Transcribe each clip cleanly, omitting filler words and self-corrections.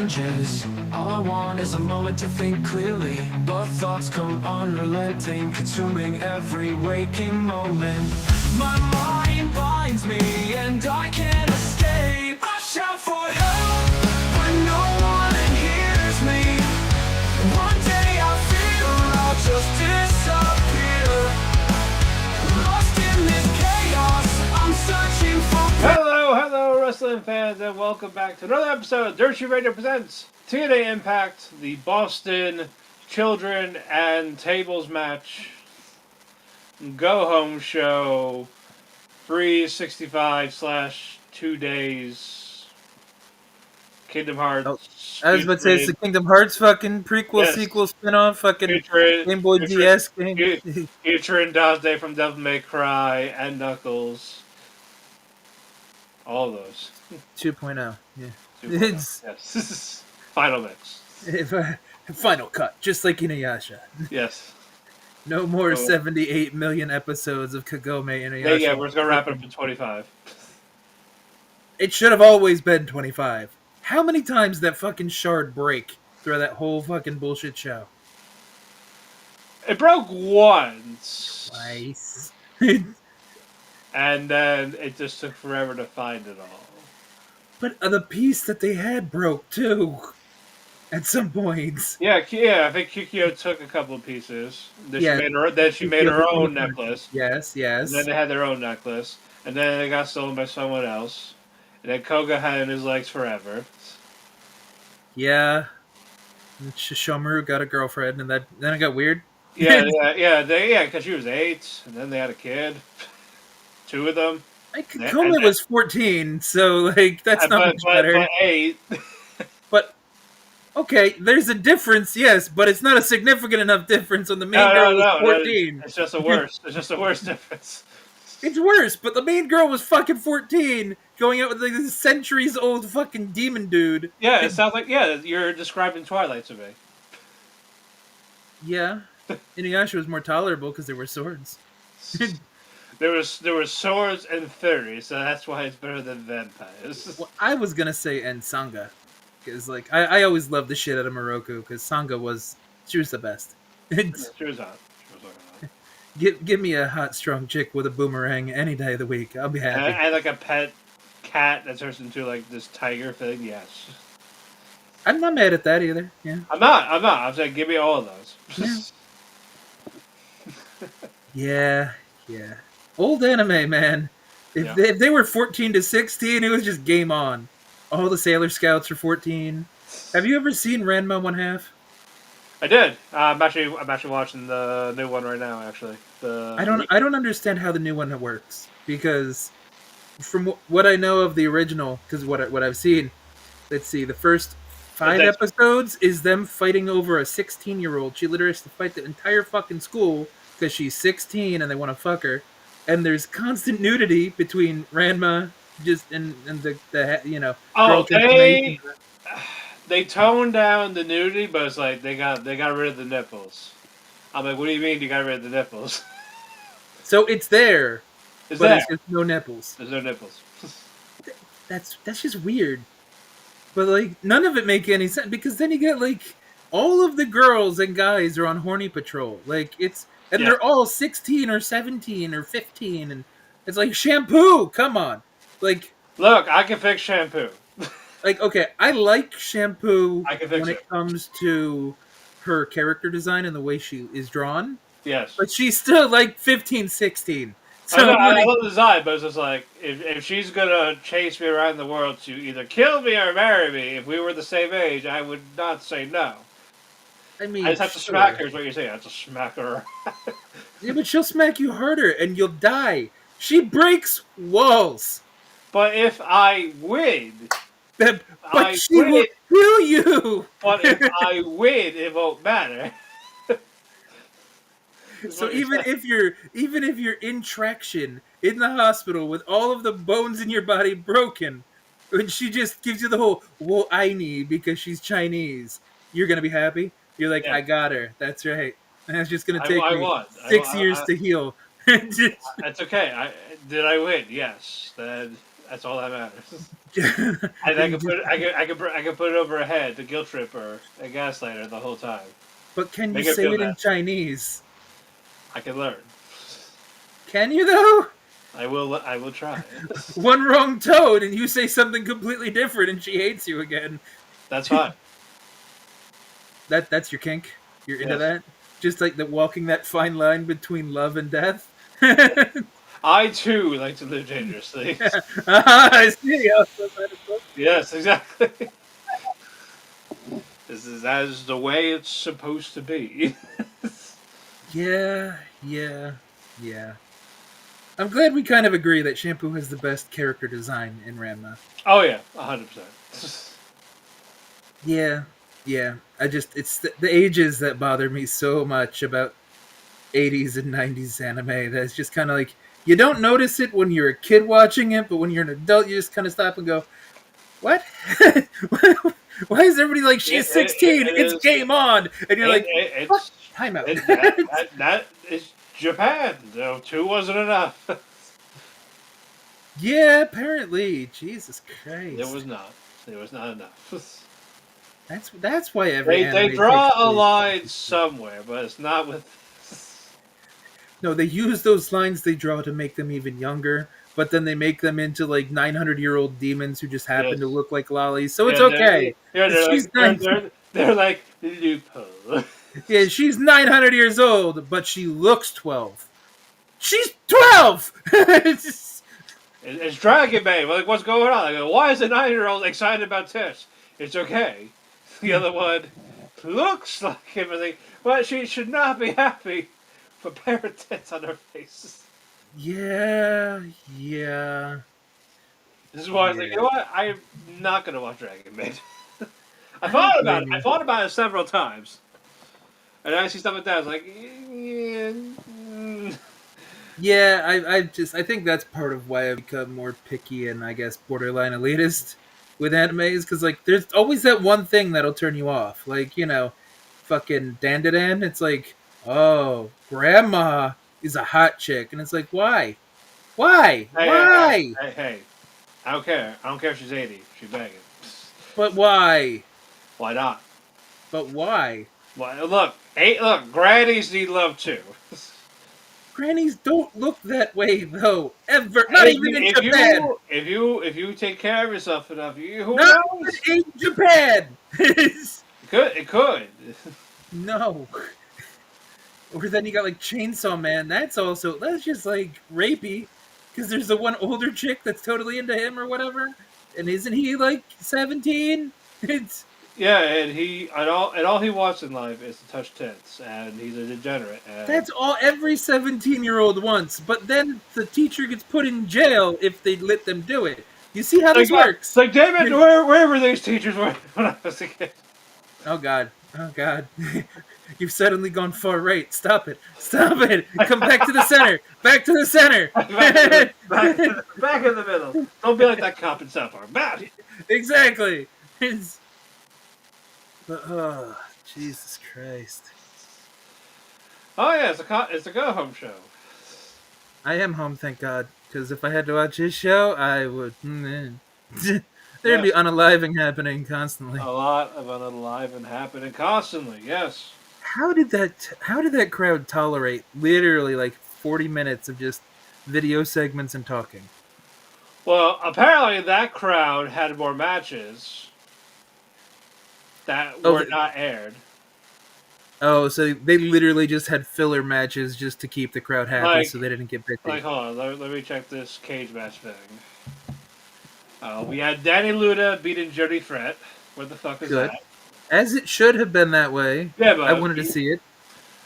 challenges. All I want is a moment to think clearly, but thoughts come unrelenting, consuming every waking moment. My mind binds me and I can't escape. I shout for help, but no one hears me. One day I feel I'll just disappear. Lost in this chaos, I'm searching for... Hello, wrestling fans, and welcome back to another episode of Dirt Sheet Radio Presents TNA Impact, the Boston Children and Tables Match Go Home Show 365/2 days Kingdom Hearts. I was about to say it's the Kingdom Hearts fucking prequel, sequel, spinoff, fucking Game Boy DS game. Featuring Dante from Devil May Cry and Knuckles. All of those. 2.0, yeah. 2.0. It's yes. Final mix. Final cut, just like Inuyasha. Yes. No more 78 million episodes of Kagome Inuyasha. Yeah, we're just going to wrap it up in 25. It should have always been 25. How many times did that fucking shard break through that whole fucking bullshit show? It broke once. Twice. And then it just took forever to find it all. But the piece that they had broke too. At some points. Yeah, I think Kikyo took a couple of pieces. Then she made her own necklace. Yes. And then they had their own necklace. And then it got stolen by someone else. And then Koga had it in his legs forever. Yeah. And Shishomaru got a girlfriend, and then it got weird. Yeah, because she was 8, and then they had a kid. 2 of them. Kagome was 14, so that's not much better. But 8. But okay, there's a difference, yes, but it's not a significant enough difference when the main girl was 14. It's just a worse. It's just a worse difference. It's worse, but the main girl was fucking 14, going out with this centuries-old fucking demon dude. Yeah, it sounds like you're describing Twilight to me. Yeah, Inuyasha was more tolerable because there were swords. There was swords and fairies, so that's why it's better than vampires. Well, I was gonna say and Sangha, because I always loved the shit out of Moroku because Sangha was the best. She was hot. Give me a hot, strong chick with a boomerang any day of the week. I'll be happy. And like a pet cat that turns into like this tiger thing. Yes. I'm not mad at that either. Yeah. I'm not. I'm saying give me all of those. Yeah. Old anime, man. If they were 14 to 16, it was just game on. All the Sailor Scouts are 14. Have you ever seen Ranma 1/2? I did. I'm actually watching the new one right now. Actually, I don't understand how the new one works because from what I know of the original, because what I've seen, let's see, the first 5 episodes is them fighting over a 16-year-old. She literally has to fight the entire fucking school because she's 16 and they want to fuck her. And there's constant nudity between Ranma and the girl. They toned down the nudity, but it's like they got rid of the nipples. I'm like, what do you mean you got rid of the nipples? So it's there. It's just no nipples. There's no nipples. That's just weird. But none of it make any sense because then you get all of the girls and guys are on horny patrol. They're all 16 or 17 or 15 and it's like shampoo. Come on. Look, I can fix shampoo. Okay, I like shampoo when it comes to her character design and the way she is drawn. Yes. But she's still 15, 16. So I love the design, but it's just if she's gonna chase me around the world to either kill me or marry me, if we were the same age, I would not say no. I mean, I just have to smack her is what you're saying. I have to smack her. Yeah, but she'll smack you harder and you'll die. She breaks walls. But if I win... But she will kill you! But if I win, it won't matter. So even if you're in traction in the hospital with all of the bones in your body broken, and she just gives you the whole "well, I need" because she's Chinese, you're gonna be happy. You're like, I got her. That's right. And it's just gonna take me 6 years to heal. That's okay. Did I win? Yes. Then That's all that matters. And I And can put it over her head, the guilt tripper, and gaslight her the whole time. but can you Make her say feel it in bad. Chinese? I can learn. Can you though? I will try. One wrong tone and you say something completely different and she hates you again. That's fine. That's your kink? You're into Yes. that? Just like the walking that fine line between love and death? I too like to live dangerously. I see. Yes, exactly. This is as the way it's supposed to be. Yeah. I'm glad we kind of agree that Shampoo has the best character design in Ranma. Oh yeah, 100%. Yeah. It's the ages that bother me so much about 80s and 90s anime. That's just kind of like, you don't notice it when you're a kid watching it, but when you're an adult, you just kind of stop and go, what? Why is everybody like, she's 16, it's game on? And you're like, it's time out. that is Japan. No, 2 wasn't enough. Yeah, apparently. Jesus Christ. It was not. It was not enough. That's why every They anime draw takes a place. line somewhere, but it's not with. No, they use those lines they draw to make them even younger, but then they make them into like 900-year-old demons who just happen Yes. to look like lollies. So it's Yeah, okay. they're like loophole. Yeah, she's 900 years old, but she looks 12. She's 12. It's Dragon Bane. Like, what's going on? I go, why is the 9-year-old excited about Tish? It's okay. The other one looks like him, and but she should not be happy for pair of tits on her face. Yeah. This is why I was like, you know what? I'm not gonna watch Dragon Bane. I thought about it. I thought about it several times, and I see stuff like that. I was like, Yeah, I think that's part of why I've become more picky and I guess borderline elitist with animes, because like there's always that one thing that'll turn you off. Like, fucking Dandadan, it's like, oh, grandma is a hot chick, and it's like, why? Why? Why? Hey, I don't care. I don't care if she's 80. She's banging. But why? Why not? But why? Well, look, grannies need love too. Grannies don't look that way though. Ever. Not even in Japan. If you take care of yourself enough, who Not knows? in Japan. It could. No. Or then you got like Chainsaw Man. That's just like rapey, because there's the one older chick that's totally into him or whatever, and isn't he like 17? It's Yeah, and all he wants in life is to touch tits, and he's a degenerate. And that's all every 17-year-old wants. But then the teacher gets put in jail if they let them do it. You see how this works? It's like, damn it, where were these teachers when I was a kid? Oh God. You've suddenly gone far right. Stop it. Come back to the center. Back to the center. back in the middle. Don't be like that cop in South Park. Back. Exactly. Jesus Christ. Oh yeah, it's a go home show. I am home, thank God. Because if I had to watch his show, I would. There'd be unaliving happening constantly. A lot of unaliving happening constantly. Yes. How did that crowd tolerate literally like 40 minutes of just video segments and talking? Well, apparently that crowd had more matches that were not aired. Oh, so they literally just had filler matches just to keep the crowd happy, so they didn't get bitchy. Like, hold on, let me check this cage match thing. We had Danny Luda beating Jody Fret. What the fuck is that? As it should have been that way. Yeah, but I wanted to see it.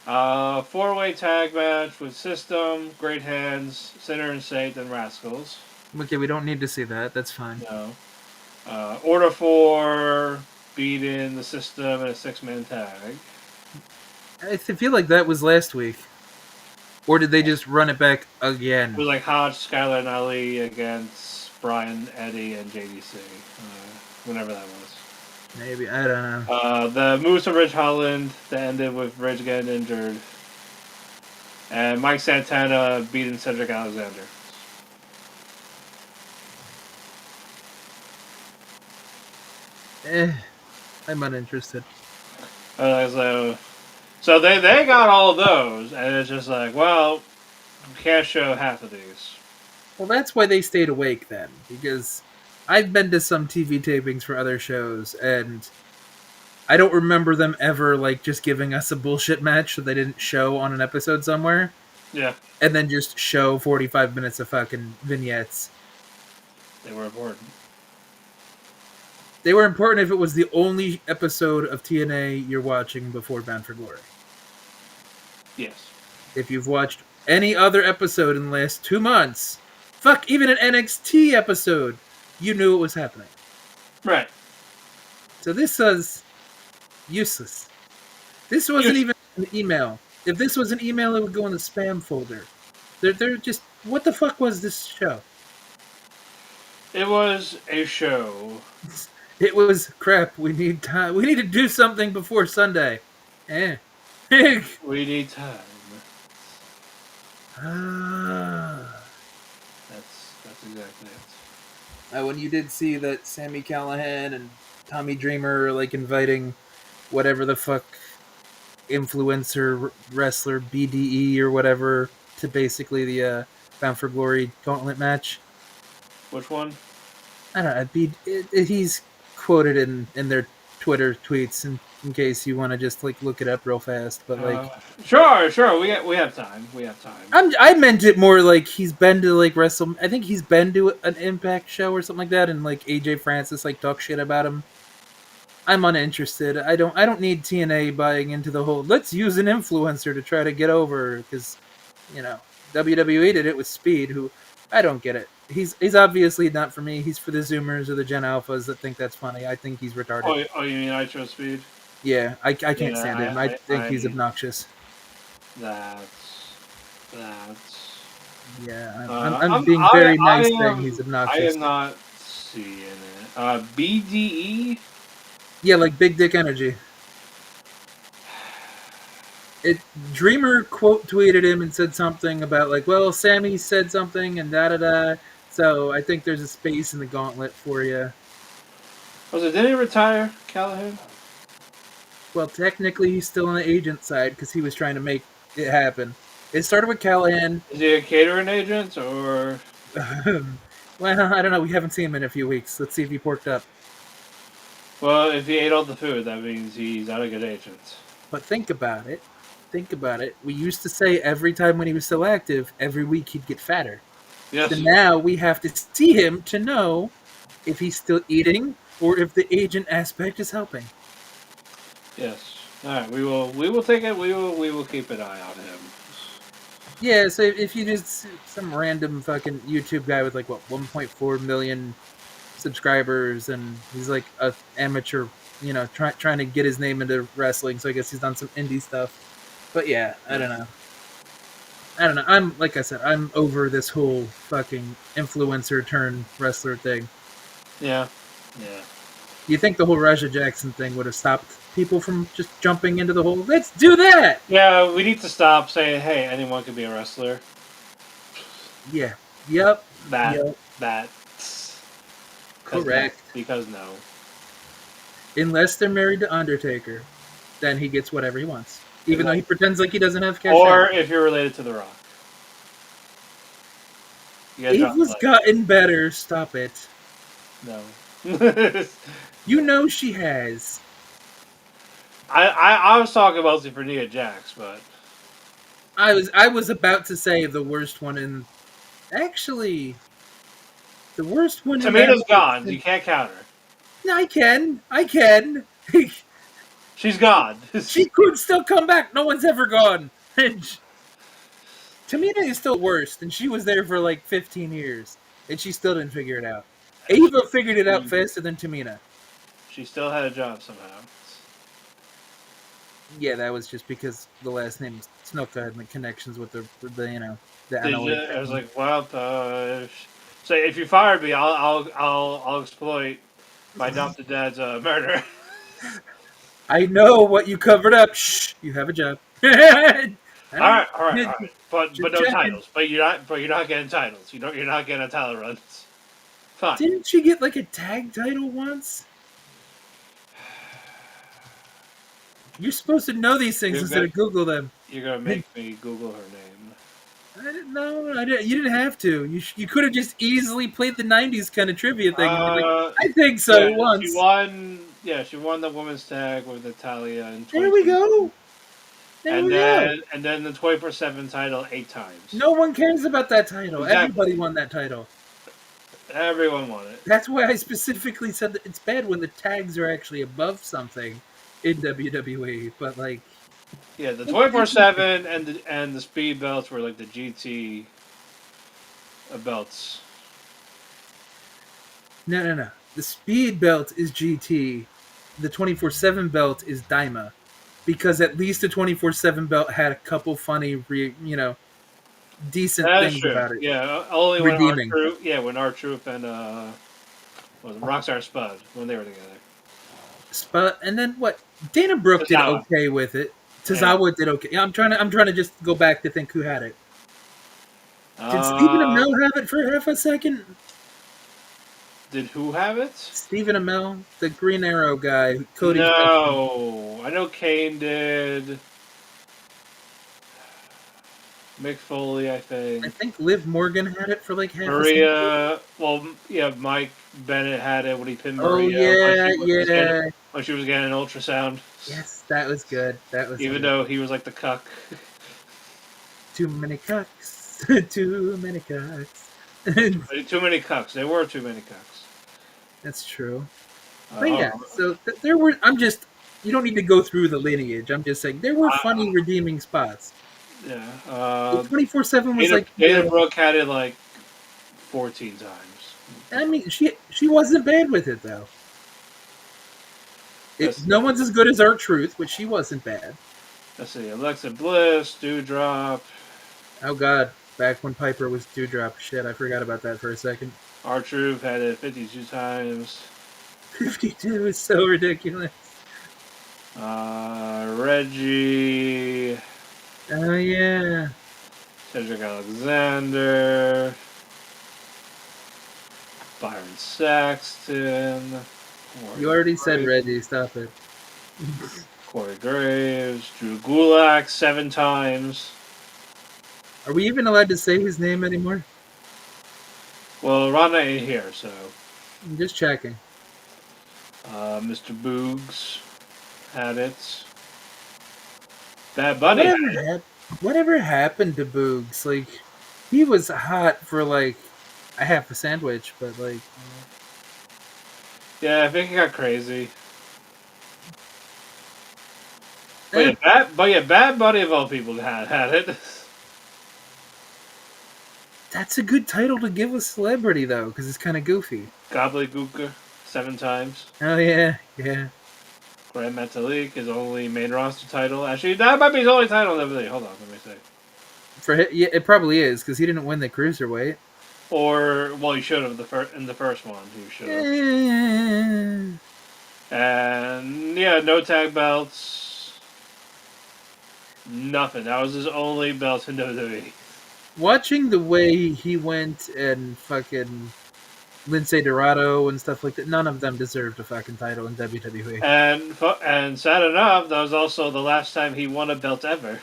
4-way tag match with System, Great Hands, Sinner and Saint, and Rascals. Okay, we don't need to see that. That's fine. No. Order 4 beating the System in a 6-man tag. I feel like that was last week. Or did they just run it back again? It was like Hodge, Skylar, and Ali against Brian, Eddie, and JDC. Whenever that was. Maybe, I don't know. The moves of Ridge Holland that ended with Ridge getting injured. And Mike Santana beating Cedric Alexander. I'm uninterested. So they got all of those, and it's just like, well, we can't show half of these. Well, that's why they stayed awake then, because I've been to some TV tapings for other shows, and I don't remember them ever like just giving us a bullshit match that they didn't show on an episode somewhere, Yeah, and then just show 45 minutes of fucking vignettes. they were important. They were important if it was the only episode of TNA you're watching before Bound for Glory. Yes. If you've watched any other episode in the last 2 months, fuck, even an NXT episode, you knew it was happening. Right. So this was useless. This wasn't even an email. If this was an email, it would go in the spam folder. They're just, what the fuck was this show? It was a show. It was crap. We need time. We need to do something before Sunday. Eh. We need time. That's exactly it. When you did see that Sami Callihan and Tommy Dreamer are like inviting whatever the fuck influencer wrestler BDE or whatever to basically the Bound for Glory gauntlet match. Which one? I don't know. He's quoted in their Twitter tweets in case you want to just like look it up real fast. But like, sure. We have time. We have time. I meant it more like he's been to like wrestle. I think he's been to an Impact show or something like that, and like AJ Francis like talk shit about him. I'm uninterested. I don't need TNA buying into the whole let's use an influencer to try to get over, because WWE did it with Speed, who I don't get it. He's obviously not for me. He's for the Zoomers or the Gen Alphas that think that's funny. I think he's retarded. Oh, you mean Nitro Speed? Yeah, I can't stand him. I think he's obnoxious. That's. Yeah, I'm being very nice saying he's obnoxious. I am not seeing it. BDE? Yeah, like Big Dick Energy. Dreamer quote tweeted him and said something about like, well, Sammy said something and da. So I think there's a space in the gauntlet for you. Did he retire, Callahan? Well, technically he's still on the agent side because he was trying to make it happen. It started with Callahan. Is he a catering agent or? Well, I don't know. We haven't seen him in a few weeks. Let's see if he porked up. Well, if he ate all the food, that means he's not a good agent. But think about it. We used to say every time when he was still active, every week he'd get fatter. Yes. So now we have to see him to know if he's still eating or if the agent aspect is helping. Yes. All right. We will take it. We will keep an eye on him. Yeah. So if you just some random fucking YouTube guy with like 1.4 million subscribers and he's like a amateur, trying to get his name into wrestling. So I guess he's done some indie stuff. But yeah, I don't know. I'm like I said, I'm over this whole fucking influencer turn wrestler thing. Yeah. You think the whole Raja Jackson thing would have stopped people from just jumping into the whole let's do that? Yeah, we need to stop saying, hey, anyone can be a wrestler. Yeah. Yep. That's correct. Because no. Unless they're married to Undertaker, then he gets whatever he wants. Even though he pretends like he doesn't have cash. Or if you're related to The Rock. Ava's gotten better. Stop it. No. She has. I was talking mostly for Nia Jax, but I was about to say the worst one in. Actually, the worst one. Tamina's gone. You can't count her. No, I can. She's gone. She could still come back. No one's ever gone. Tamina is still worse, and she was there for like 15 years, and she still didn't figure it out. Ava figured it out faster than Tamina. She still had a job somehow. Yeah, that was just because the last name was Snuka and the connections with the I was like, well, so if you fire me, I'll exploit my adopted dad's murder. I know what you covered up. Shh, you have a job. All right. But no titles. But you're not getting titles. You're not getting a title runs. Fine. Didn't she get like a tag title once? You're supposed to know these things You're instead of Google them. You're gonna make me Google her name. I didn't know. You didn't have to. You could have just easily played the '90s kind of trivia thing. I think so Yeah, once. she won. Yeah, she won the women's tag with Natalia in 2020. There we go. There we go. And then the 24/7 title 8 times. No one cares about that title. Exactly. Everybody won that title. Everyone won it. That's why I specifically said that it's bad when the tags are actually above something in WWE. But like, yeah, the 24/7 and the speed belts were like the GT belts. No. The speed belt is GT. The 24/7 belt is Daima, because at least the 24/7 belt had a couple funny, decent things about it. Yeah, only redeeming. when R-Truth and was it Rockstar Spud when they were together. Spud, and then what? Dana Brooke did okay with it. Tozawa did okay. Yeah, I'm trying to just go back to think who had it. Did Stephen Amell have it for half a second? Did who have it? Stephen Amell, the Green Arrow guy. Cody. No, I know Kane did. Mick Foley, I think. I think Liv Morgan had it for like half Maria. Well, yeah, Mike Bennett had it when he pinned Maria. When she was getting an ultrasound. Yes, that was good. Even though he was like the cuck. Too many cucks. Too many cucks. Too many cucks. There were too many cucks. That's true. But yeah, so there were. You don't need to go through the lineage. I'm just saying there were funny redeeming spots. Yeah. 24/7 was like Dana Brooke had it like 14 times. I mean, she wasn't bad with it though. No one's as good as R-Truth, but she wasn't bad. Let's see, Alexa Bliss, Dewdrop. Oh God, back when Piper was Dewdrop. Shit, I forgot about that for a second. R-Truth had it 52 times. 52 is so ridiculous. Reggie. Oh yeah. Cedric Alexander. Byron Saxton. You already said Reggie, stop it. Corey Graves. Drew Gulak 7 times. Are we even allowed to say his name anymore? Well, Ronda ain't here, so. I'm just checking. Mr. Boogs had it. Bad Bunny had it. Whatever happened to Boogs? Like, he was hot for like a half a sandwich, but like. Yeah, I think he got crazy. But yeah, Bad Bunny of all people had it. That's a good title to give a celebrity, though, because it's kind of goofy. Gobbledygooker 7 times. Oh, yeah. Grand Metalik, his only main roster title. Actually, that might be his only title in WWE. Hold on, let me see. Yeah, it probably is, because he didn't win the Cruiserweight. Or, well, he should have in the first one. He should have. And, yeah, no tag belts. Nothing. That was his only belt in WWE. Watching the way he went and fucking Lindsay Dorado and stuff like that, none of them deserved a fucking title in WWE. And sad enough, that was also the last time he won a belt ever.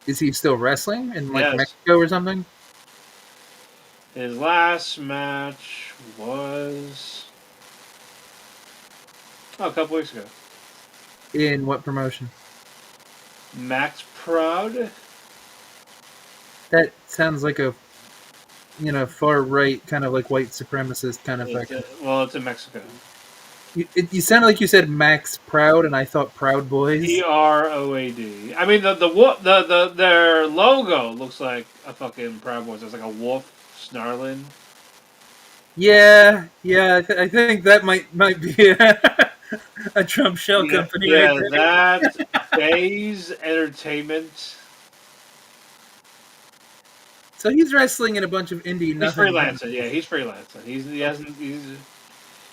Is he still wrestling in Mexico or something? His last match was a couple weeks ago. In what promotion? Max Proud. That sounds like a, far right kind of like white supremacist kind of thing. Well, it's in Mexico. You sounded like you said Max Proud, and I thought Proud Boys. PROAD. I mean, their logo looks like a fucking Proud Boys. It's like a wolf snarling. Yeah. I think that might be a Trump shell company. Yeah, that's Bay's Entertainment. So he's wrestling in a bunch of indie. He's freelancing. Yeah, he's freelancing. He's.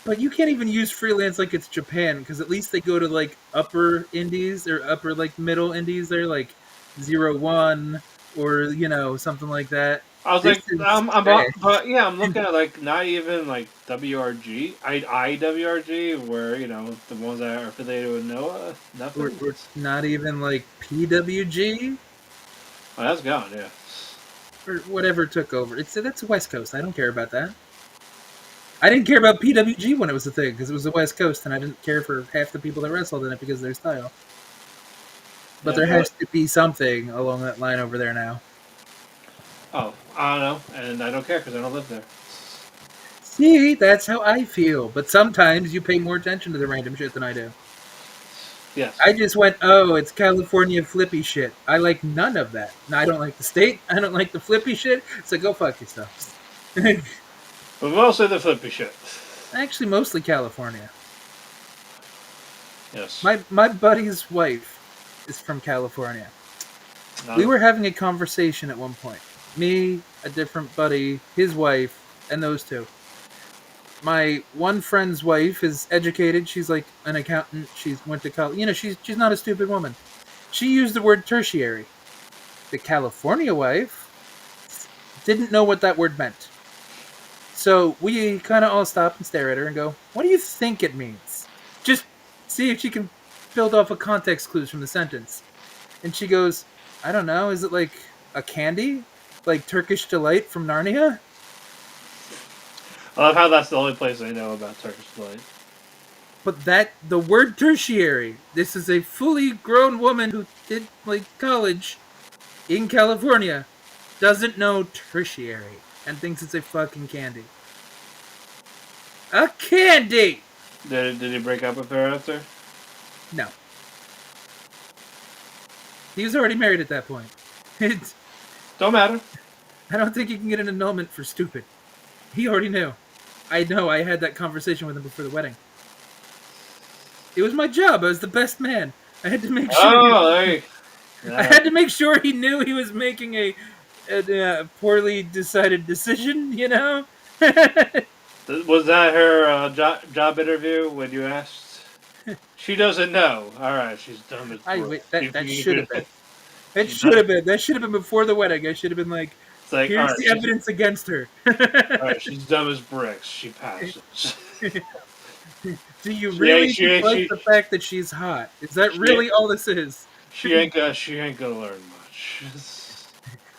But you can't even use freelance like it's Japan, because at least they go to like upper indies or upper like middle indies. They're like 01 or something like that. I was This like, is trash. but yeah, I'm looking at like not even like WRG, IWRG, where the ones that are affiliated with Noah, nothing. We're not even like PWG Oh, that's gone. Yeah. or whatever took over. That's West Coast. I don't care about that. I didn't care about PWG when it was a thing because it was the West Coast, and I didn't care for half the people that wrestled in it because of their style. But there has to be something along that line over there now. Oh, I don't know, and I don't care because I don't live there. See, that's how I feel. But sometimes you pay more attention to the random shit than I do. Yes. I just went, oh, it's California flippy shit. I like none of that. I don't like the state. I don't like the flippy shit. So go fuck yourselves. But mostly the flippy shit. Actually, mostly California. Yes. My buddy's wife is from California. We were having a conversation at one point. Me, a different buddy, his wife, and those two. My one friend's wife is educated. She's like an accountant. She's went to college. She's not a stupid woman. She used the word tertiary. The California wife didn't know what that word meant. So we kind of all stop and stare at her and go, "What do you think it means?" Just see if she can build off of context clues from the sentence. And she goes, "I don't know. Is it like a candy? Like Turkish Delight from Narnia?" I love how that's the only place I know about Turkish Delight. But the word tertiary, this is a fully grown woman who did like college in California, doesn't know tertiary and thinks it's a fucking candy. A candy! Did he break up with her after? No. He was already married at that point. Don't matter. I don't think you can get an annulment for stupid. He already knew. I know, I had that conversation with him before the wedding. It was my job. I was the best man. I had to make sure. Oh, hey. I had to make sure he knew he was making a poorly decided decision. Was that her job interview when you asked? She doesn't know. All right, she's dumb as that should have been. That should have been. That should have been before the wedding. I should have been like, here's right, the evidence against her. All right, she's dumb as bricks. She passes. Do you really like the fact that she's hot? Is that really all this is? She ain't gonna learn much.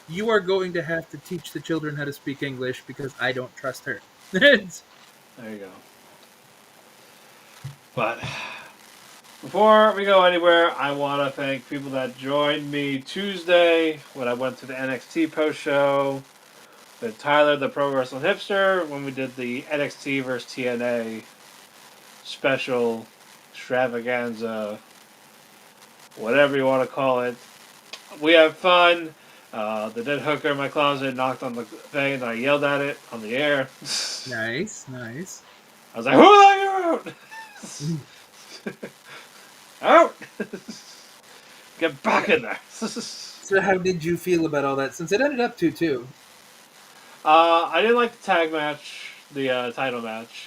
You are going to have to teach the children how to speak English because I don't trust her. There you go. But before we go anywhere, I want to thank people that joined me Tuesday when I went to the NXT post show. With Tyler, the Pro Wrestling Hipster, when we did the NXT versus TNA special extravaganza, whatever you want to call it. We had fun. The dead hooker in my closet knocked on the thing and I yelled at it on the air. Nice. I was like, "Who let you out? Out! Get back in there!" So how did you feel about all that? Since it ended up 2-2. I didn't like the tag match, the title match.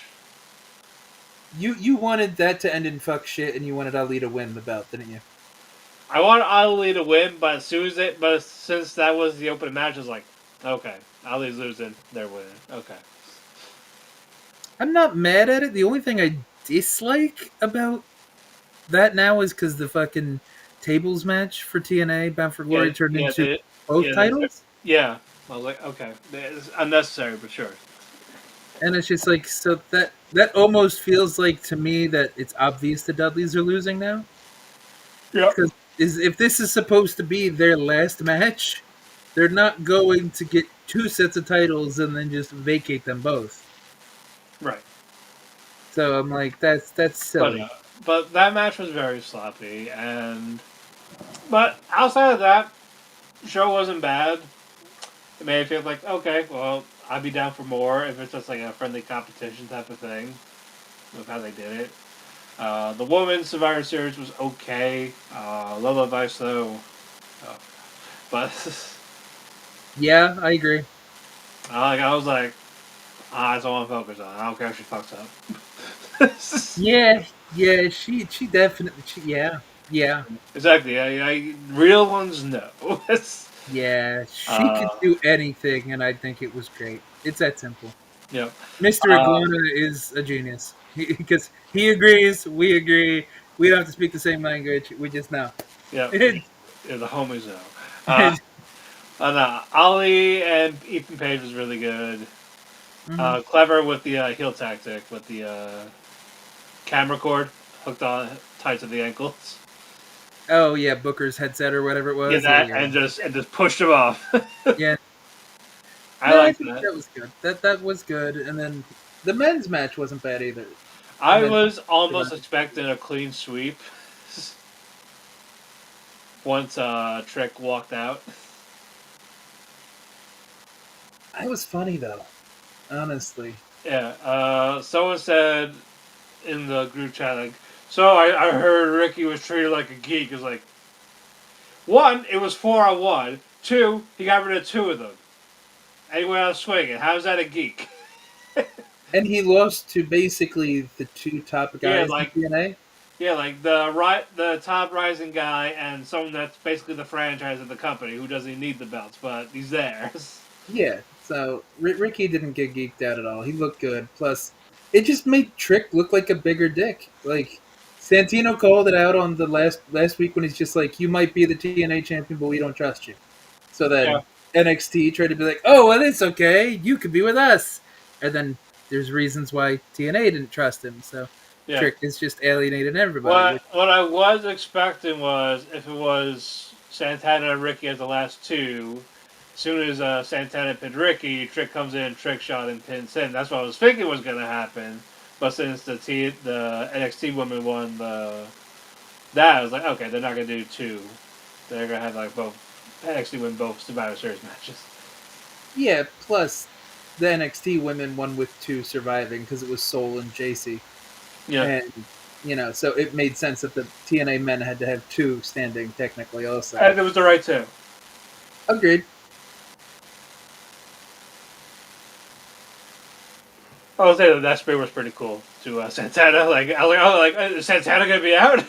You wanted that to end in fuck shit, and you wanted Ali to win the belt, didn't you? I wanted Ali to win, but since that was the opening match, I was like, okay, Ali's losing, they're winning. Okay. I'm not mad at it. The only thing I dislike about that now is because the fucking tables match for TNA Bound for Glory turned into both titles. Yeah. I was like, okay, it's unnecessary, but sure. And it's just like, so that almost feels like to me that it's obvious the Dudleys are losing now. Yeah. Because if this is supposed to be their last match, they're not going to get 2 sets of titles and then just vacate them both. Right. So I'm like, that's silly. But that match was very sloppy, but outside of that, the show wasn't bad. It made me feel like, okay, well, I'd be down for more if it's just like a friendly competition type of thing with how they did it. The Women's Survivor Series was okay. Lola Vice, though. But Yeah, I agree. I was like, that's all I'm focused on. I don't care if she fucks up. Yeah, she definitely, yeah. Exactly. Real ones, no. Yeah, she could Uh, do anything, and I think it was great. It's that simple. yeah. Mr. Iguana is a genius because he agrees, we agree. We don't have to speak the same language. We just know. Yeah. Mhm. Yeah, the homies know. And Ali and Ethan Page was really good. Clever with the heel tactic with the camera cord hooked on tied to the ankles. Oh yeah, Booker's headset or whatever it Yeah, was. that and just pushed him off. Yeah. I No, I like think that. that was good. That was good. And then the men's match wasn't bad either. The I men's was almost match. expecting a clean sweep once Trick walked out. I was funny though, honestly. Yeah, someone said in the group chat like, so I heard Ricky was treated like a geek. It's like, one, it was 4-on-1. Two, he got rid of two of them. And he went out swinging. How's that a geek? And he lost to basically the two top Yeah, guys in like TNA. yeah, like the top rising guy and someone that's basically the franchise of the company who doesn't need the belts, but he's there. Yeah, so Ricky didn't get geeked out at all. He looked good. Plus, it just made Trick look like a bigger dick. Like Santino called it out on the last week when he's just like, "You might be the TNA champion, but we don't trust you." So Yeah, then NXT tried to be like, "Oh, well, it's okay. You could be with us." And then there's reasons why TNA didn't trust him. So yeah. Trick is just alienating everybody. What I was expecting was if it was Santana and Ricky as the last two, as soon as Santana pinned Ricky, Trick comes in, Trick shot and pins him. That's what I was thinking was going to happen. But since the NXT woman won that, I was like, okay, they're not going to do two. They're going to have like both NXT win both Survivor Series matches. Yeah. Plus, the NXT women won with two surviving because it was Soul and JC. Yeah, And so it made sense that the TNA men had to have two standing technically also. and it was the right two. Agreed. I would say that spear was pretty cool to Santana. Like, I was like, oh, like is Santana gonna be out?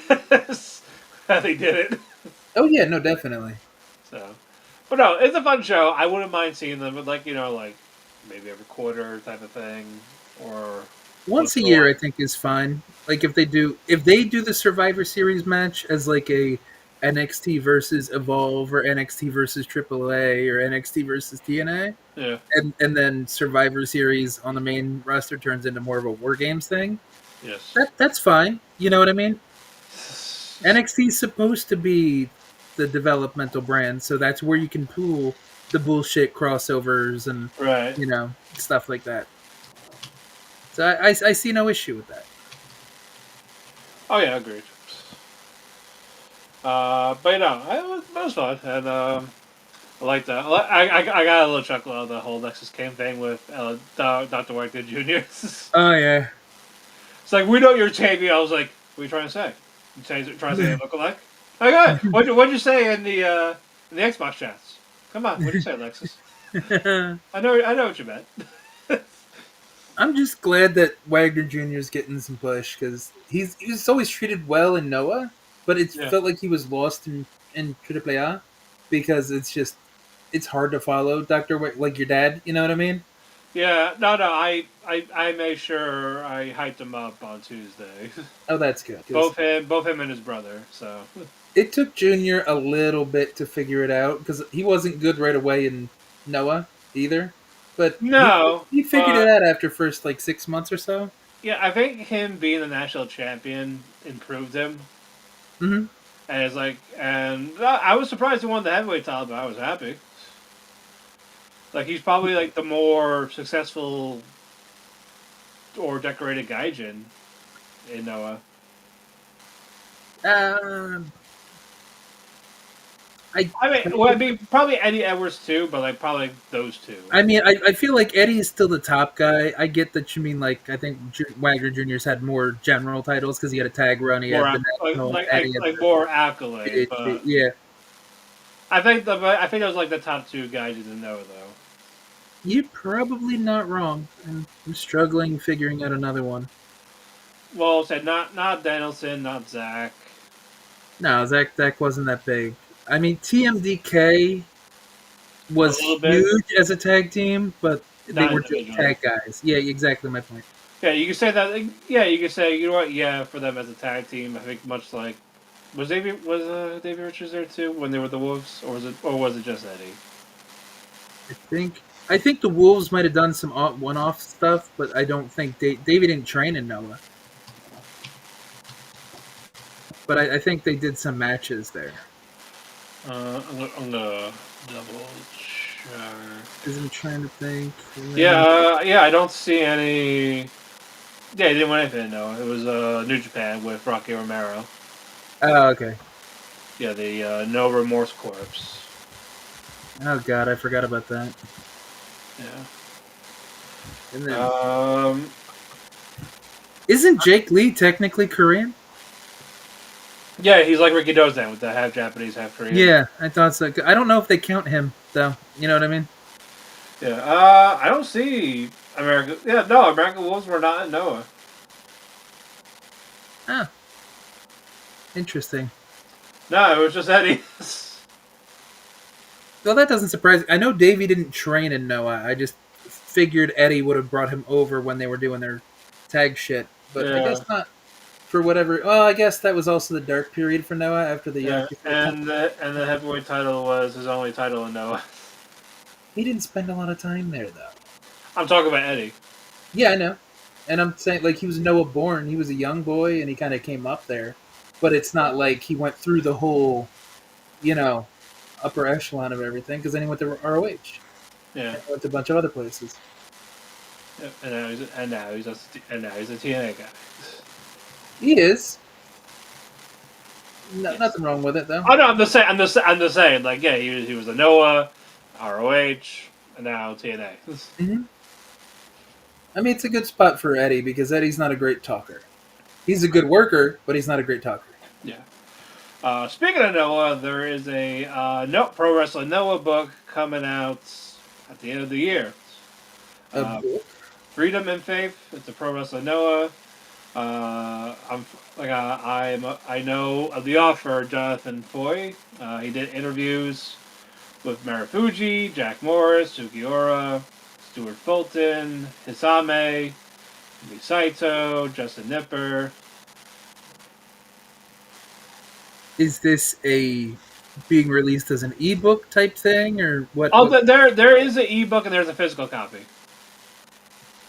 How they did it. Oh yeah, no, definitely. So, but no, it's a fun show. I wouldn't mind seeing them, but like like maybe every quarter type of thing, or Once a year I think is fine. Like if they do the Survivor Series match as like a NXT versus Evolve or NXT versus AAA or NXT versus TNA, yeah, and then Survivor Series on the main roster turns into more of a War Games thing. yes. That's fine. You know what I mean? NXT is supposed to be the developmental brand, so that's where you can pool the bullshit crossovers and Right. stuff like that. So I see no issue with that. Oh yeah, agreed. But it was fun, and I like that. I got a little chuckle out of the whole Nexus Came thing with Dr. White Jr. Oh yeah. It's like, we know you're champion. I was like, what are you trying to say? You trying to say they look alike? Okay. What'd you say in the Xbox chats? Come on, what'd you say, Alexis? I know what you meant. I'm just glad that Wagner Jr. is getting some push because he was always treated well in Noah, but it Yeah. felt like he was lost in AAA because it's hard to follow Dr. Like your dad, you know what I mean? Yeah, no, I made sure I hyped him up on Tuesday. Oh, that's good. both him and his brother. So It took Junior a little bit to figure it out because he wasn't good right away in Noah either. But no, he figured it out after first like 6 months or so. yeah, I think him being the national champion improved him. Mm-hmm. And it's like, and I was surprised he won the heavyweight title, but I was happy. Like, he's probably like the more successful or decorated gaijin in Noah. Um, I mean, probably Eddie Edwards too, but like probably those two. I feel like Eddie is still the top guy. I get that you mean like I think Wagner Jr.'s had more general titles because he had a tag run. He More had the national. Eddie had like the more accolades. PhD. But Yeah, I think those like the top two gaijins in Noah though. you're probably not wrong. I'm struggling figuring out another one. Well, said not Danielson, not Zach. No, Zach wasn't that big. I mean, TMDK was little bit, huge as a tag team, but they not were just individually. tag guys. Yeah, exactly my point. Yeah, you can say that. Yeah, you can say, you know what? Yeah, for them as a tag team, I think much like was Davey Richards there too when they were the Wolves, or was it just Eddie? I think the Wolves might have done some one-off stuff, but I don't think Davey didn't train in Noah. But I think they did some matches there. I'm gonna double check. Because I'm trying to think. Yeah, I don't see any. Yeah, he didn't win anything. No, it was New Japan with Rocky Romero. Oh, okay. Yeah, the No Remorse Corpse. Oh God, I forgot about that. Yeah. And then, Um. isn't Jake Lee technically Korean? Yeah, he's like Ricky Dozan with the half Japanese, half Korean. Yeah, I thought so. I don't know if they count him though. You know what I mean? Yeah. I don't see America. Yeah, no, American Wolves were not in Noah. Ah, interesting. No, it was just Eddie. Well, that doesn't surprise me. I know Davey didn't train in Noah. I just figured Eddie would have brought him over when they were doing their tag shit. But I Yeah. guess not for whatever. Well, I guess that was also the dark period for Noah after the Yeah, before and the heavyweight title was his only title in Noah. he didn't spend a lot of time there though. I'm talking about Eddie. Yeah, I know. And I'm saying like he was Noah born. He was a young boy and he kind of came up there. But it's not like he went through the whole, you know, upper echelon of everything because then he went to ROH. Yeah. And he went to a bunch of other places. Yeah, and now he's a TNA guy. He is. Yes. Nothing wrong with it though. Oh no, I'm just saying. Like, yeah, he was a Noah, ROH, and now TNA. Mm-hmm. I mean, it's a good spot for Eddie because Eddie's not a great talker. He's a good worker, but he's not a great talker. Yeah. Speaking of Noah, there is a Pro Wrestling Noah book coming out at the end of the year. Freedom and Faith. It's a Pro Wrestling Noah. I know of the author Jonathan Foy. He did interviews with Marufuji, Jack Morris, Sugiura, Stuart Fulton, Hisame, Saito, Justin Nipper. Is this a being released as an ebook type thing or what? Oh, there is an ebook and there's a physical copy.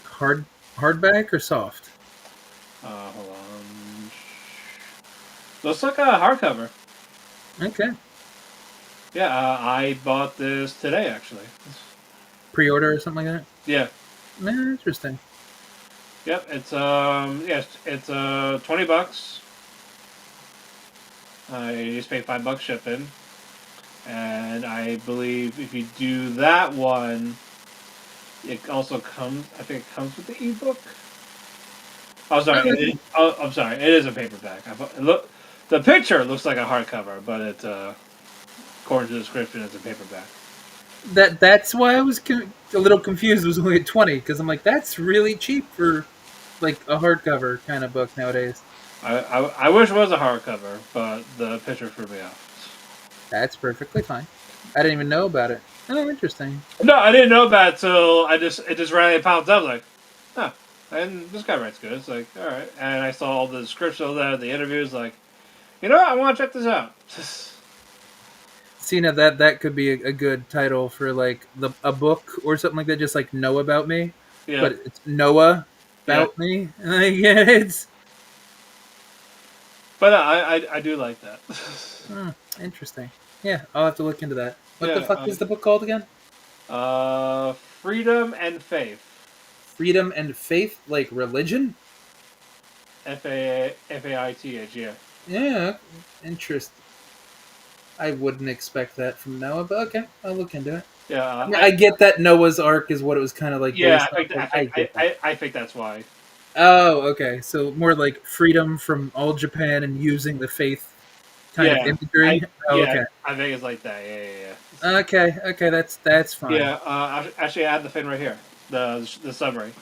Hardback or soft? Hold on. Looks like a hardcover. Okay. Yeah, I bought this today actually. Pre-order or something like that? Yeah. Interesting. Yep. It's it's $20. You just pay $5 shipping, and I believe if you do that one, it also comes. I think it comes with the ebook. Oh, sorry. I'm sorry. It is a paperback. The picture looks like a hardcover, but it's according to the description, it's a paperback. That's why I was a little confused. It was only at 20 because I'm like, that's really cheap for like a hardcover kind of book nowadays. I wish it was a hardcover, but the picture threw me off. That's perfectly fine. I didn't even know about it. Oh, interesting. No, I didn't know about it till it just randomly popped up. Like, huh. And this guy writes good. It's like, all right. And I saw all the description of that, the interviews. Like, you know what? I want to check this out. See, now that could be a good title for like a book or something like that. Just like Know About Me, Yeah. but it's Noah about me. Yeah, it's. But I do like that. Interesting. Yeah, I'll have to look into that. What the Yeah, fuck is the book called again? Freedom and Faith. Freedom and Faith, like religion? Faith, yeah. Yeah, interesting. I wouldn't expect that from Noah, but okay, I'll look into it. Yeah, I get that Noah's Ark is what it was kind of like. Yeah, I think that's why. Oh, okay. So more like freedom from all Japan and using the faith kind of imagery. Okay. I think it's like that. Yeah. Okay, that's fine. Yeah, actually, I have the thing right here, the summary.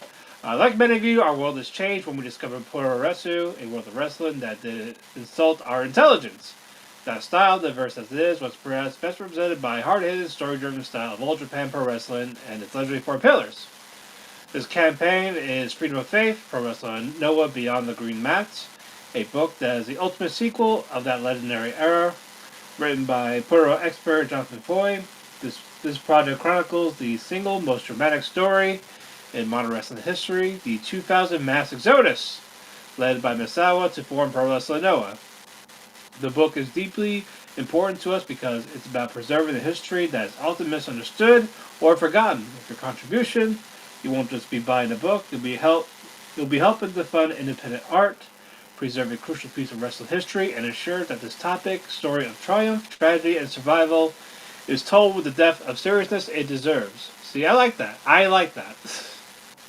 Like many of you, our world has changed when we discovered Puroresu, a world of wrestling that did insult our intelligence. That style, diverse as it is, was perhaps best represented by hard-hitting, story-driven style of All Japan Pro Wrestling and its legendary four pillars. This campaign is Freedom of Faith, Pro Wrestling Noah Beyond the Green Mat, a book that is the ultimate sequel of that legendary era, written by Puro expert Jonathan Foy. This project chronicles the single most dramatic story in modern wrestling history, the 2000 Mass Exodus, led by Misawa to form Pro Wrestling Noah. The book is deeply important to us because it's about preserving the history that is often misunderstood or forgotten. With your contribution, you won't just be buying a book, you'll be helping to fund independent art, preserve a crucial piece of wrestling history, and ensure that this topic, story of triumph, tragedy, and survival, is told with the depth of seriousness it deserves. See, I like that.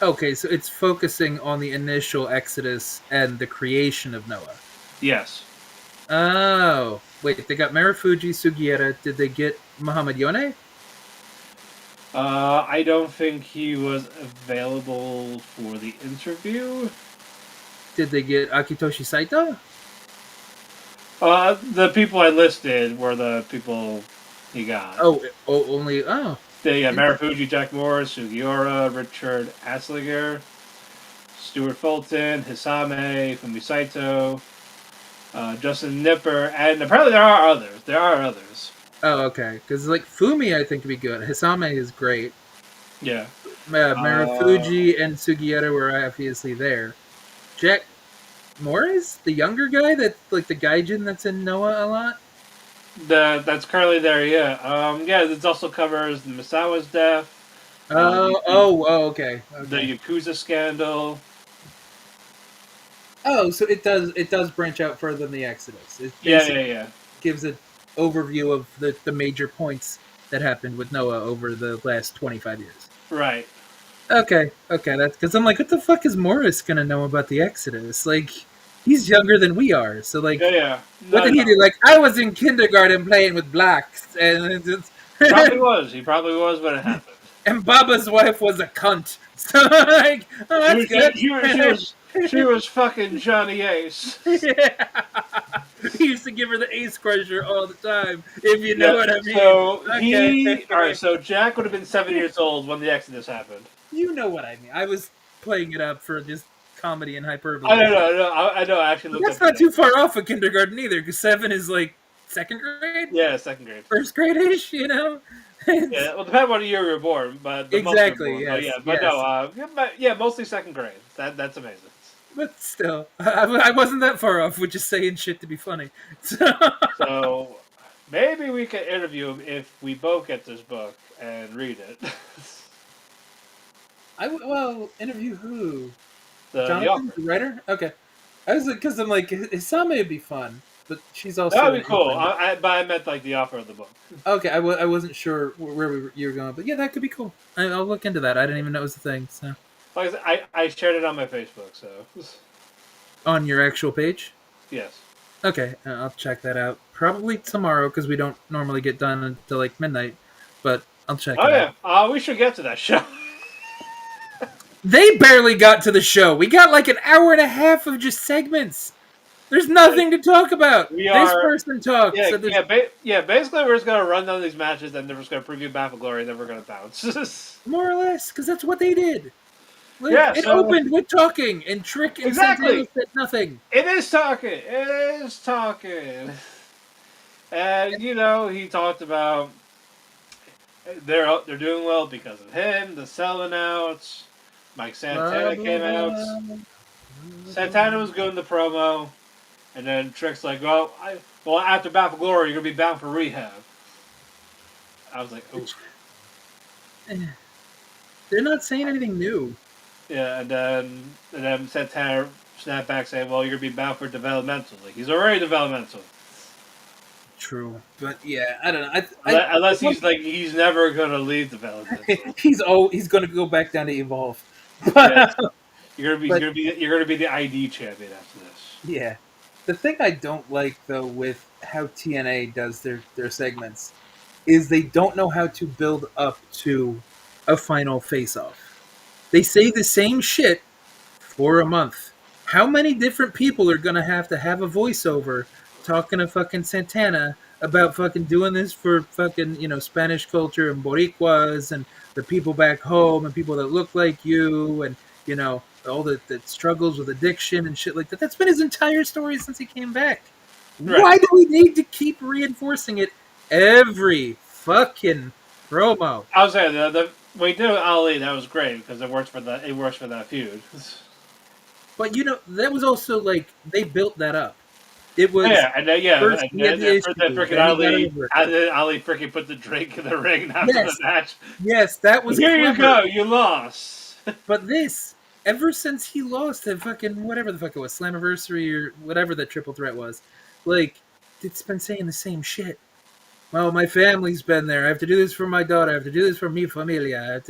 Okay, so it's focusing on the initial exodus and the creation of Noah. Yes. Oh, wait, they got Marufuji Sugiura. Did they get Muhammad Yone? I don't think he was available for the interview. Did they get Akitoshi Saito? The people I listed were the people he got. Only. They got Marufuji, Jack Morris, Sugiura, Richard Aslinger, Stuart Fulton, Hisame, Fumi Saito, Justin Nipper, and apparently there are others. Oh, okay. Because like Fumi, I think would be good. Hisame is great. Yeah. Marufuji and Sugiura were obviously there. Jack Morris, the younger guy, that's like the gaijin that's in Noah a lot. That's currently there. Yeah. This also covers the Misawa's death. Okay. The Yakuza scandal. Oh, so it does branch out further than the Exodus. It Yeah. gives an overview of the major points that happened with Noah over the last 25 years. Right. Okay, that's because I'm like, what the fuck is Morris gonna know about the Exodus? Like, he's younger than we are, so like, Yeah. What did he do? Like, I was in kindergarten playing with blacks, and He probably was when it happened. And Baba's wife was a cunt. So like, oh, that's good. She was fucking Johnny Ace. Yeah. He used to give her the Ace Crusher all the time, if you know what I mean. So Alright, so Jack would have been 7 years old when the Exodus happened. You know what I mean. I was playing it up for just comedy and hyperbole. I know. I actually looked That's not too far off of kindergarten either, because 7 is like second grade? Yeah, second grade. First grade-ish, you know? Yeah, well, depending on what year you were born, but exactly, yes. Mostly second grade. That's amazing. But still, I wasn't that far off with just saying shit to be funny. So maybe we could interview him if we both get this book and read it. Interview who? Jonathan, the writer? Okay. I was like, because I'm like, Hisame would be fun, but she's also. That would be cool. But I meant like the author of the book. Okay, I wasn't sure where you were going, but yeah, that could be cool. I'll look into that. I didn't even know it was a thing. So. Like I said, I shared it on my Facebook. So. On your actual page? Yes. Okay, I'll check that out. Probably tomorrow because we don't normally get done until like midnight, but I'll check. it out. We should get to that show. They barely got to the show. We got like an hour and a half of just segments. There's nothing to talk about. This person talks. Basically, we're just gonna run down these matches, and they're just gonna preview Battle Glory, and then we're gonna bounce. More or less, because that's what they did. Like, it opened with talking, and Trick and Santana said nothing. It is talking. And he talked about they're doing well because of him, the selling outs. Mike Santana came out. Santana was good in the promo, and then Trick's like, well, after Battle Glory, you're gonna be bound for rehab. I was like, oh. They're not saying anything new. Yeah, and then Santana snapped back saying, well, you're gonna be bound for developmental. Like, he's already developmental. True, but yeah, I don't know. Unless he's never gonna leave developmental. he's gonna go back down to Evolve. Yeah, you're gonna be the ID champion after this. Yeah, the thing I don't like though with how TNA does their segments is they don't know how to build up to a final face-off. They say the same shit for a month. How many different people are gonna have a voiceover talking to fucking Santana about fucking doing this for fucking, Spanish culture and Boricuas and the people back home and people that look like you and, all the struggles with addiction and shit like that. That's been his entire story since he came back. Right. Why do we need to keep reinforcing it every fucking promo? I was saying when he did with Ali, that was great because it works for that feud. But that was also like they built that up. It was first and he had the issue, then freaking then he got Ali, over it. and then Ali freaking put the drink in the ring after the match. Yes, that was Here clever. you go, you lost. But this, ever since he lost at fucking whatever the fuck it was, Slammiversary or whatever the triple threat was, like, it's been saying the same shit. Well, my family's been there. I have to do this for my daughter. I have to do this for mi familia.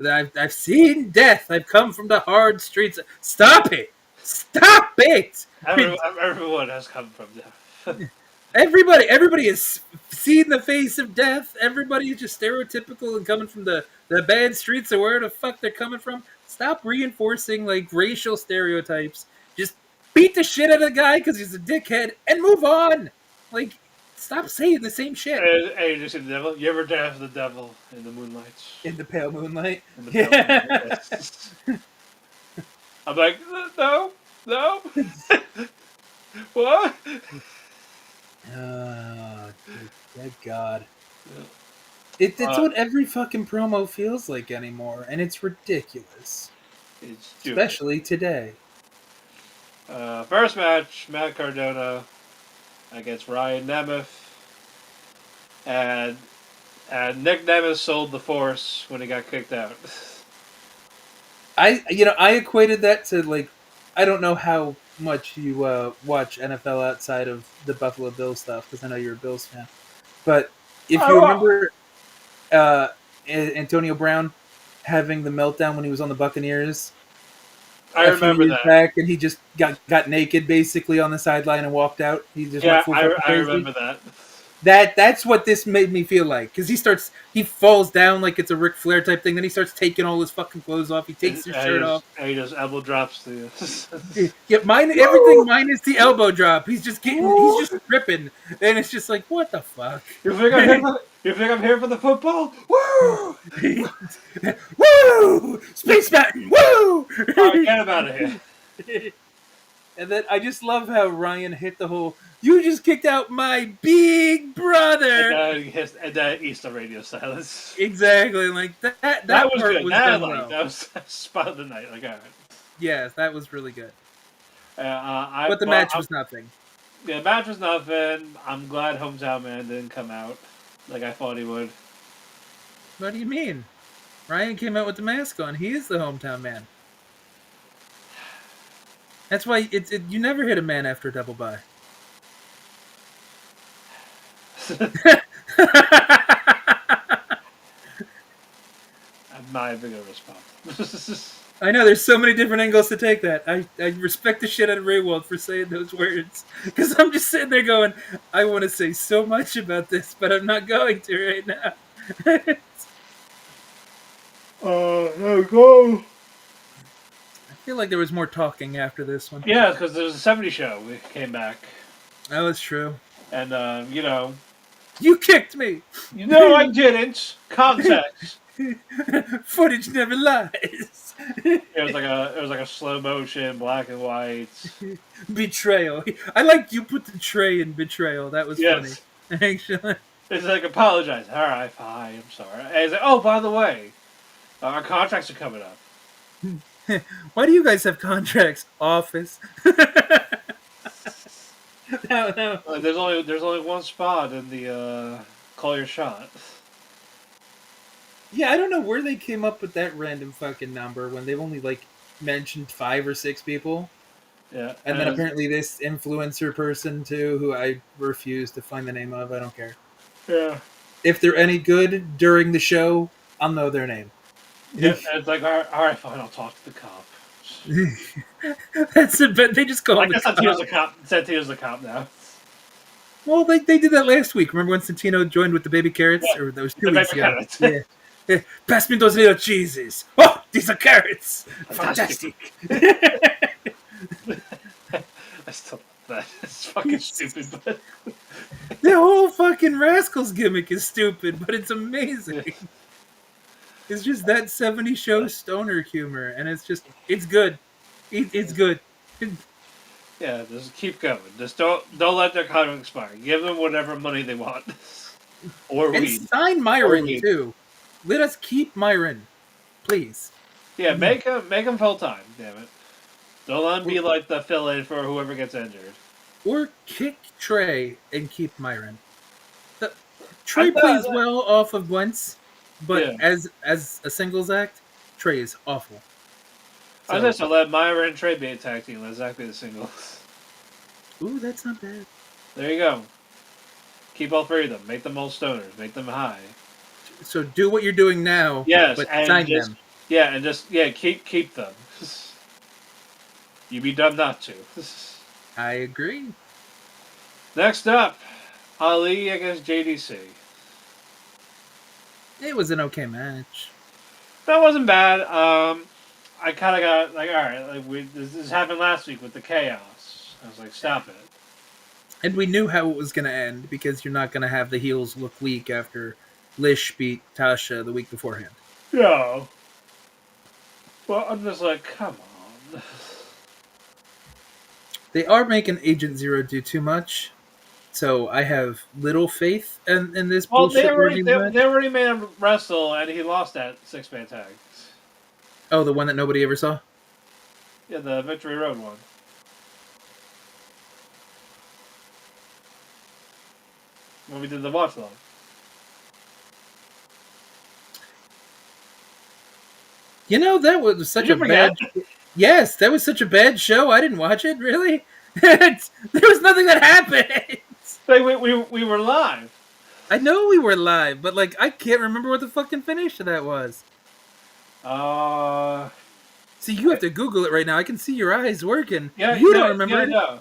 I've seen death. I've come from the hard streets. Stop it! Stop it! Everyone has come from there. Everybody has seen the face of death. Everybody is just stereotypical and coming from the bad streets of where the fuck they're coming from. Stop reinforcing like racial stereotypes. Just beat the shit out of the guy because he's a dickhead and move on. Like, stop saying the same shit. Hey, you see the devil? You ever dance with the devil in the moonlight? In the pale moonlight? In the pale moonlight, yes. I'm like, no. What? Good God. It's what every fucking promo feels like anymore, and it's ridiculous. It's stupid. Especially today. First match, Matt Cardona against Ryan Nemeth. And Nick Nemeth sold the Force when he got kicked out. I equated that to, like, I don't know how much you watch NFL outside of the Buffalo Bills stuff, because I know you're a Bills fan. But if you remember Antonio Brown having the meltdown when he was on the Buccaneers, I remember that. Back, and he just got naked basically on the sideline and walked out. He just went full I remember that. That's what this made me feel like, because he falls down like it's a Ric Flair type thing. Then he starts taking all his fucking clothes off. He takes his shirt off. And he just elbow drops the. Everything minus the elbow drop. He's just tripping, and it's just like, what the fuck? You think I'm here for the football? Woo! Woo! Space Mountain! Woo! Get him out of here. And then I just love how Ryan hit the whole, you just kicked out my big brother! And that Easter radio silence. Exactly. Like, that was part good. was That done well. was spot of the night. Like, all right. Yes, that was really good. But the match was nothing. Yeah, the match was nothing. I'm glad Hometown Man didn't come out like I thought he would. What do you mean? Ryan came out with the mask on. He is the hometown man. That's why you never hit a man after a double bye. I'm not even going to respond. I know, there's so many different angles to take that. I respect the shit out of Raywald for saying those words. Because I'm just sitting there going, I want to say so much about this, but I'm not going to right now. Go. I feel like there was more talking after this one. Yeah, because there was a 70 show. We came back. That was true. And, You kicked me! No, I didn't. Context. Footage never lies. It was like a slow motion, black and white. Betrayal. I like you put the tray in betrayal. That was funny. Actually. It's like, apologize. All right, fine. I'm sorry. And it's like, oh, by the way, our contracts are coming up. Why do you guys have contracts, office? No. There's only one spot in the call your shot. Yeah, I don't know where they came up with that random fucking number when they've only mentioned 5 or 6 people. Yeah, and then apparently this influencer person too, who I refuse to find the name of. I don't care. Yeah. If they're any good during the show, I'll know their name. Yeah, it's like, all right, fine, I'll talk to the cop. That's it, but they just call him the cop. Santino's the cop now. Well, they did that last week. Remember when Santino joined with the baby carrots? Yeah. Or that was 2 weeks ago. Carrots. Yeah. Pass me those little cheeses. Oh, these are carrots. Fantastic. That is fucking stupid, but The whole fucking Rascals gimmick is stupid, but it's amazing. It's just that 70 show stoner humor, and it's good. It's good. yeah, just keep going. Just don't let their contract expire. Give them whatever money they want, or And weed. sign Or Myron, weed. too. Let us keep Myron, please. Yeah, make him full time. Damn it! Don't let him be like the fill-in for whoever gets injured. Or kick Trey and keep Myron. Trey I thought plays that- well off of Wentz, but Yeah. as a singles act, Trey is awful. I was just to let Myra and Trey be a tag team. Let Zach be the singles. Ooh, that's not bad. There you go. Keep all three of them. Make them all stoners. Make them high. So do what you're doing now, Yes, but and sign just, them. Yeah, and just keep them. You'd be dumb not to. I agree. Next up, Ali against JDC. It was an okay match. That wasn't bad. I kind of got like, all right, like this happened last week with the chaos. I was like, stop it. And we knew how it was going to end because you're not going to have the heels look weak after Lish beat Tasha the week beforehand. Yeah. Well, I'm just like, come on. They are making Agent Zero do too much, so I have little faith in this Well, bullshit. they already match. made him wrestle, and he lost that 6-man tag. Oh, the one that nobody ever saw? Yeah, the Victory Road one. When we did the watch long. You know, that was such Did a you forget? bad... Yes, that was such a bad show. I didn't watch it, really. There was nothing that happened. Like, we were live. I know we were live, but, like, I can't remember what the fucking finish of that was. See, you have to Google it right now. I can see your eyes working. Yeah, You don't remember it. No.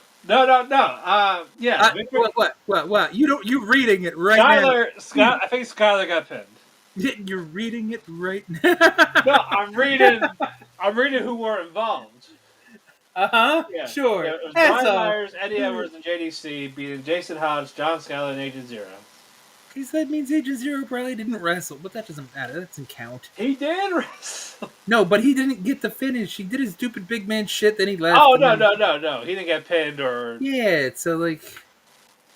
Yeah. What? You're reading it right now. Scott, I think Skylar got pinned. You're reading it right now. No, I'm reading who were involved. Yeah, Sure. Yeah, it was That's Brian all. Myers, Eddie Edwards, and JDC beating Jason Hodge, John Skyler, and Agent Zero. Because that means Agent Zero probably didn't wrestle, but that doesn't matter. That doesn't count. He did wrestle. No, but he didn't get the finish. He did his stupid big man shit, then he left. Oh, and no. then- He didn't get pinned or... Yeah, so, like...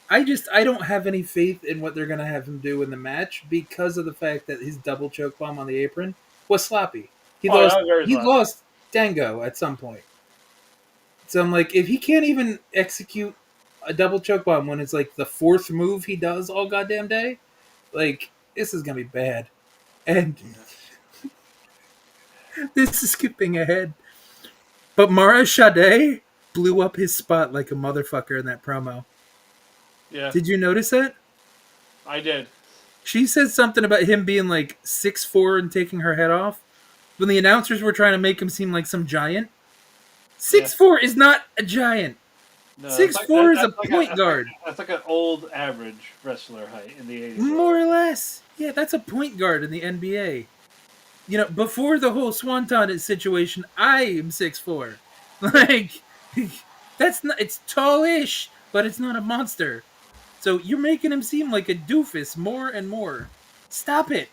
I don't have any faith in what they're going to have him do in the match because of the fact that his double choke bomb on the apron was sloppy. He that was very sloppy. lost Dango at some point. So I'm like, if he can't even execute a double choke bomb when it's like the fourth move he does all goddamn day, like, this is going to be bad. And this is skipping ahead. But Mara Sade blew up his spot like a motherfucker in that promo. Yeah, Did you notice that? I did. She said something about him being like 6'4" and taking her head off. When the announcers were trying to make him seem like some giant. 6'4" is not a giant. No, 6'4" is a that's point guard. That's like an old average wrestler height in the 80s. More or less. Yeah, that's a point guard in the NBA. You know, before the whole Swanton situation, I am 6'4". Like, that's not, it's tallish, but it's not a monster. So you're making him seem like a doofus more and more. Stop it.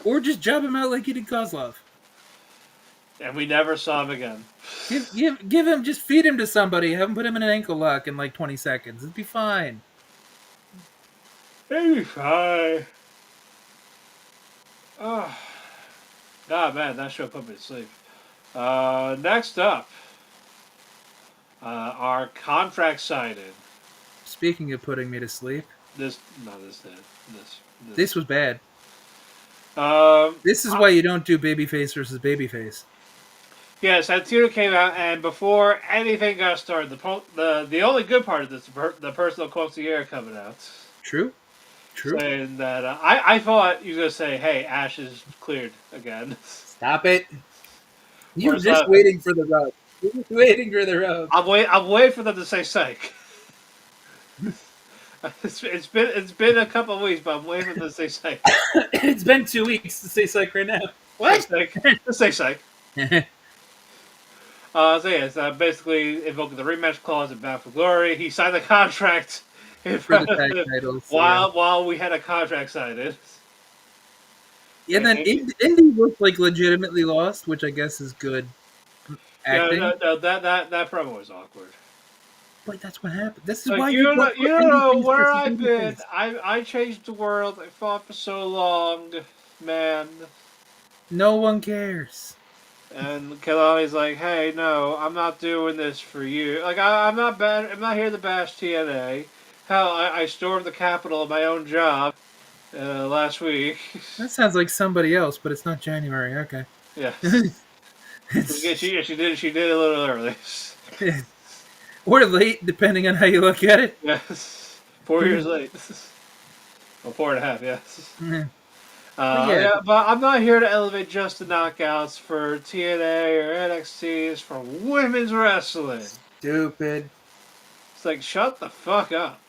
Or just job him out like you did Kozlov. And we never saw him again. Give him, just feed him to somebody. Have him put him in an ankle lock in like 20 seconds. It'd be fine. Maybe fine. Oh. God, man, that show put me to sleep. Next up, our contract signing. Speaking of putting me to sleep, This this was bad. Um, This is why you don't do babyface versus babyface. yeah, Santino came out, and before anything got started, the only good part of this, the personal concierge coming out, True. saying that I thought you were gonna say, "Hey, Ash is cleared again." Stop it. You're Where's just that? waiting for the rub. You're just waiting for the rub. I'm waiting for them to say psych. It's been a couple of weeks, but I'm waiting for them to say psych. It's been 2 weeks to say psych right now. What? Psych. Just say psych. So yeah, it's basically invoking the rematch clause in Bound for Glory. He signed the contract in For the front tag of titles. while we had a contract signed. Yeah, and then Indy looked like legitimately lost, which I guess is good Yeah, acting. no, that promo was awkward. But that's what happened. This is Like why you don't you put don't Indy know face where versus I've baby been. face. I changed the world. I fought for so long, man. No one cares. And Kelani's like, hey, no, I'm not doing this for you. Like, I'm not bad. I'm not here to bash TNA. Hell, I stormed the Capitol of my own job last week. That sounds like somebody else, but it's not January. Okay. Yes, It's she did. She did a little early. or late, depending on how you look at it. Yes, 4 years late. Well, 4.5. Yes. But yeah, Yeah, but I'm not here to elevate just the knockouts for TNA or NXT. It's for women's wrestling. stupid. It's like, shut the fuck up.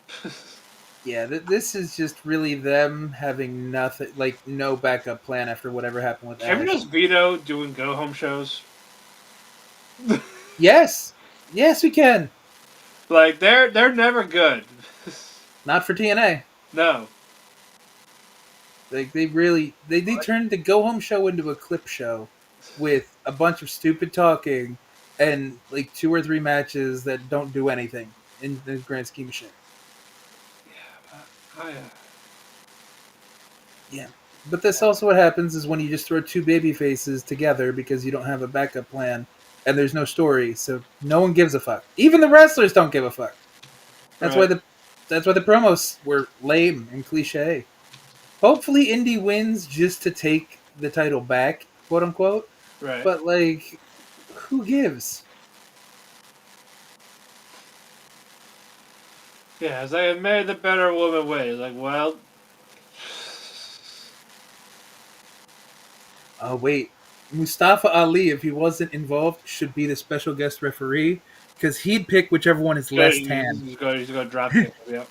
Yeah, this is just really them having nothing, like no backup plan after whatever happened with Can we Ash. just veto doing go home shows? Yes, yes, we can. Like they're never good. Not for TNA. No. Like they turned the go home show into a clip show with a bunch of stupid talking and like 2 or 3 matches that don't do anything in the grand scheme of shit. I, Yeah. But that's also what happens is when you just throw 2 baby faces together because you don't have a backup plan and there's no story, so no one gives a fuck. Even the wrestlers don't give a fuck. That's why right. the promos were lame and cliche. Hopefully Indy wins just to take the title back, quote unquote. Right. But like who gives? Yeah, it's like may the better woman win. Like, well, Oh wait. Mustafa Ali, if he wasn't involved, should be the special guest referee because he'd pick whichever one is less tan. he's gonna drop kick him. Yep.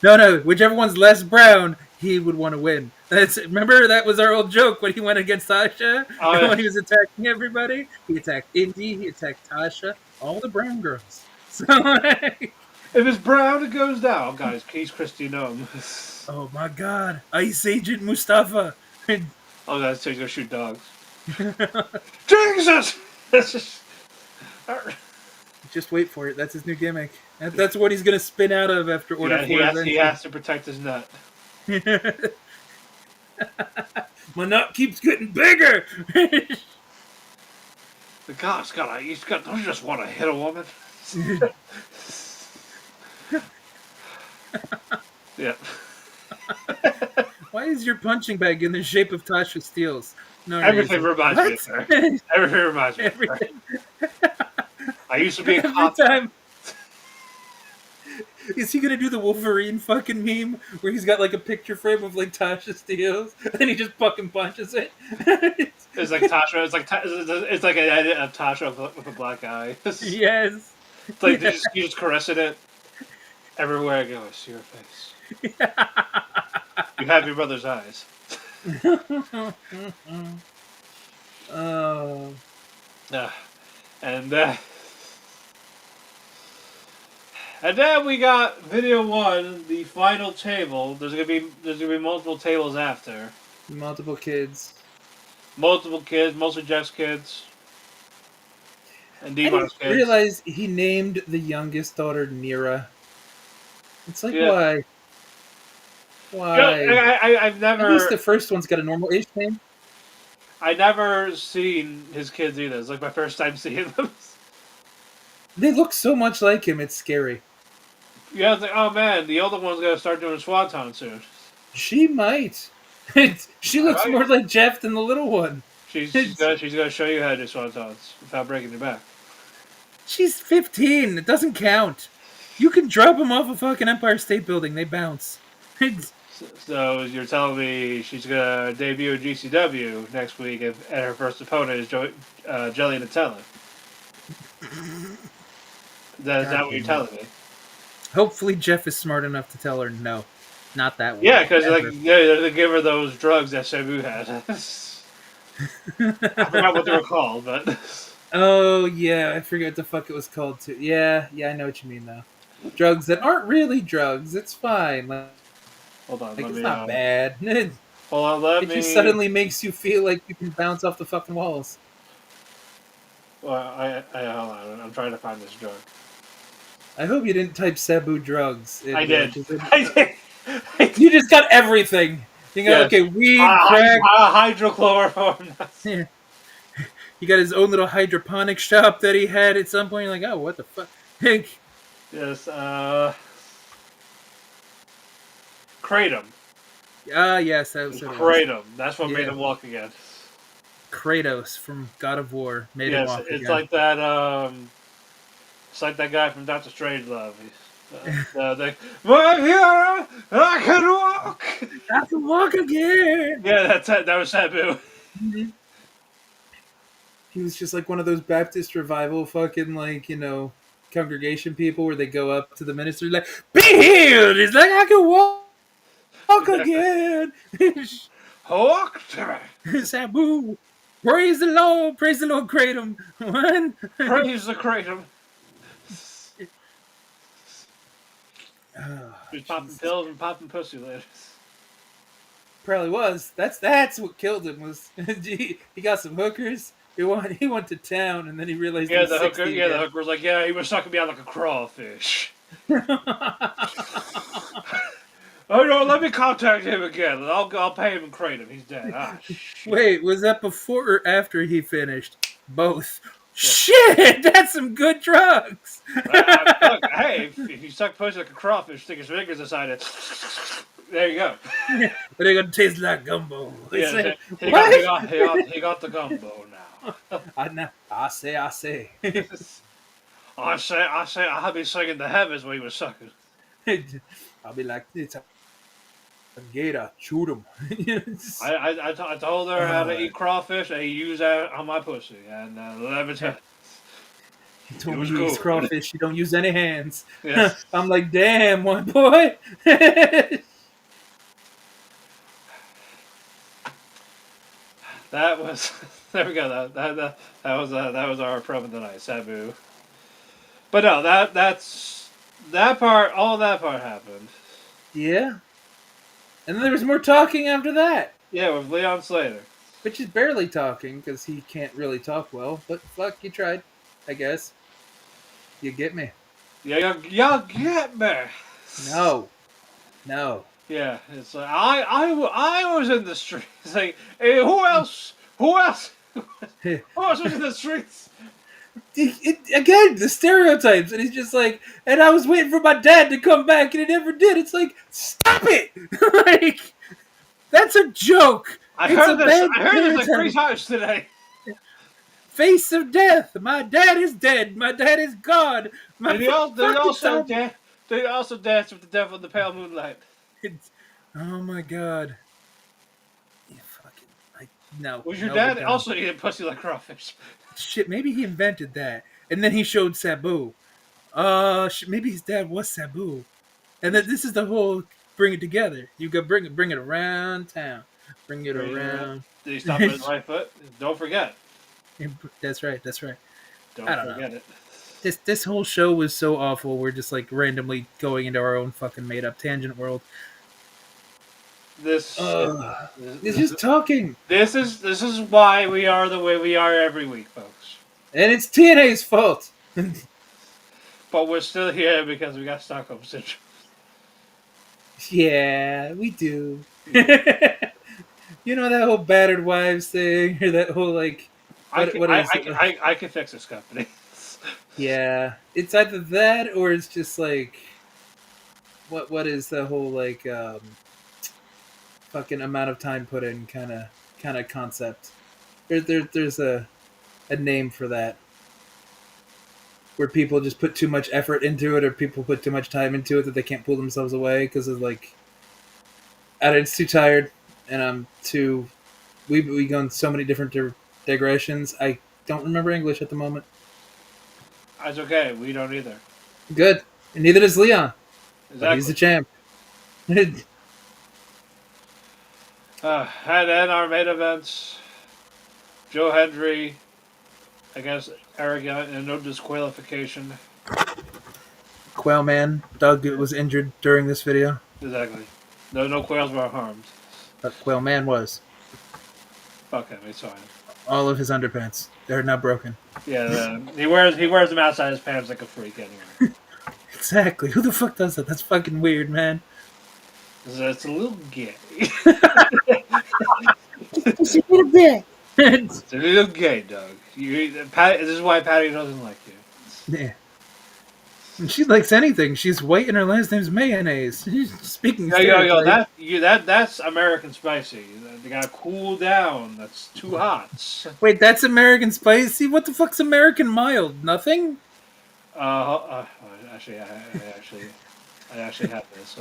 No, whichever one's less brown, he would want to win. Remember that was our old joke when he went against Tasha Oh and yeah. when he was attacking everybody. He attacked Indy, he attacked Tasha, all the brown girls. So like, If it's brown, it goes down. Oh, guys, he's Christy Gnome. oh my God, Ice Agent Mustafa. Oh, guys, so he's gonna shoot dogs. Jesus! That's just. Just wait for it. That's his new gimmick. That's what he's gonna spin out of after Order Yeah, 4. he has to protect his nut. My nut keeps getting bigger. The guy's got. Don't you just want to hit a woman? Yeah. Why is your punching bag in the shape of Tasha Steele's? No Everything reason. reminds me of her. Everything reminds me of her. Everything. I used to be a Every cop. time. Is he gonna do the Wolverine fucking meme where he's got like a picture frame of like Tasha Steele's and then he just fucking punches it? It's like Tasha. It's like an edit of Tasha with a black eye. Yes. It's like you just caressing it everywhere I go. I see your face. You have your brother's eyes. Oh. And then we got video 1, the final table. There's gonna be multiple tables after. Multiple kids. Multiple kids, mostly Jeff's kids. And I Demon's didn't kids. realize he named the youngest daughter Nira. It's like, Yeah. why? Why? You know, I've At never least the first one's got a normal-ish name. I never seen his kids either. It's like my first time seeing them. They look so much like him, it's scary. Yeah, it's like, oh man, the older one's gonna start doing Swanton soon. She might. She looks Alright. more like Jeff than the little one. She's gonna show you how to do Swantons without breaking your back. She's 15. It doesn't count. You can drop them off a fucking Empire State Building. They bounce. So you're telling me she's gonna debut at GCW next week, and her first opponent is Jelly Nutella? Is that what you're telling me? Hopefully Jeff is smart enough to tell her no. Not that one. Yeah, because Ever. they give her those drugs that Sabu had. I forgot what they were called, but Oh yeah, I forget what the fuck it was called too. Yeah, I know what you mean though. Drugs that aren't really drugs. It's fine. Hold on, Like let it's me. not bad. Hold on, let It just me. suddenly makes you feel like you can bounce off the fucking walls. Well, hold on. I'm trying to find this drug. I hope you didn't type Cebu drugs in I here did. because I did. I did. you just got everything. You got Yes. okay, weed, crack. Hydrochloroform. Yeah. He got his own little hydroponic shop that he had at some point. You're like, oh, what the fuck? Yes. Kratom. Yes, that was what it was. Kratom. That's what made Yeah, him walk again. Kratos from God of War made him Yes, walk it's again. like that. It's like that guy from Doctor Strangelove. My hero, I can walk. I can walk again. Yeah, that was Sabu. Mhm. He was just like one of those Baptist revival fucking congregation people where they go up to the minister like, "Be healed." He's like, "I can walk Exactly. again." Walk to me. Sabu, praise the Lord, Kratom. What? Praise the Kratom. Oh, He's popping Jesus. pills and popping pussy later. Probably was. That's what killed him. Was he got some hookers? He went to town and then he realized he Yeah, was the hooker. 60 Yeah, the again. hooker was like, yeah, he was sucking me out like a crawfish. Oh no, let me contact him again. And I'll pay him and Kratom. He's dead. Ah, shit. Wait, was that before or after he finished? Both. Yeah. Shit, that's some good drugs. Look, hey, if you suck pussy like a crawfish, stick his fingers inside it. There you go. But they're gonna taste like gumbo. It's Yeah, like, he got, he what? got, he got, he got the gumbo now. I say. I'll be singing the heavens when he was sucking. I'll be like, it's a gator, shoot him. I told her how to eat crawfish, and he used that on my pussy, and let me tell you, He it told me was you use cool. crawfish, you don't use any hands. Yes. I'm like, damn, one boy. That was there we go. That was our promo tonight, Sabu. But no, that's that part. All that part happened. Yeah. And then there was more talking after that. Yeah, with Leon Slater. Which is barely talking because he can't really talk well. But fuck, you tried, I guess. You get me? Yeah, y'all get me. No. Yeah, it's like I was in the streets. It's like, hey, who else? Who else? Who else was in the streets? Again, the stereotypes, and he's just like, and I was waiting for my dad to come back, and he never did. It's like, stop it! Like, that's a joke. It's a bad I heard this like three stereotype. times today. Face of death. My dad is dead. My dad is gone. My Did he fucking son. did he also dance with the devil in the pale moonlight? Oh my god. You fucking no. Was your No, dad but no. also eating pussy like crawfish? Shit, maybe he invented that. And then he showed Sabu. Maybe his dad was Sabu. And then this is the whole bring it together. You got bring it around town. Bring it around. Did he stop at his right foot? Don't forget. That's right. Don't I don't forget know. it. This whole show was so awful. We're just like randomly going into our own fucking made up tangent world. This It's just talking. this is why we are the way we are every week, folks. And it's TNA's fault. But we're still here because we got Stockholm syndrome. Yeah, we do. You know that whole battered wives thing, or that whole like, what is it? I can fix this company. Yeah, it's either that or it's just like, what is the whole like, fucking amount of time put in kind of concept. There's a name for that, where people just put too much effort into it, or people put too much time into it that they can't pull themselves away because of like, it's too tired, and I'm too. We go in so many different digressions. I don't remember English at the moment. That's okay. We don't either. Good, and neither does Leon. But he's the Exactly. champ. And then our main events: Joe Hendry I guess Eric got no disqualification. Quail Man, Doug was injured during this video, Exactly. No quails were harmed. but Quail Man was. Fuck him. It's fine. All of his underpants, they're now broken. Yeah, he wears them outside his pants like a freak anyway. Exactly. Who the fuck does that? That's fucking weird, man. It's a little gay. It's a little bit. It's a little gay, Doug. This is why Patty doesn't like you. Yeah. And she likes anything. She's white and her last name's mayonnaise. Speaking of That's American spicy. They gotta cool down. That's too hot. Wait, that's American spicy? What the fuck's American mild? Nothing? Actually, I actually have this.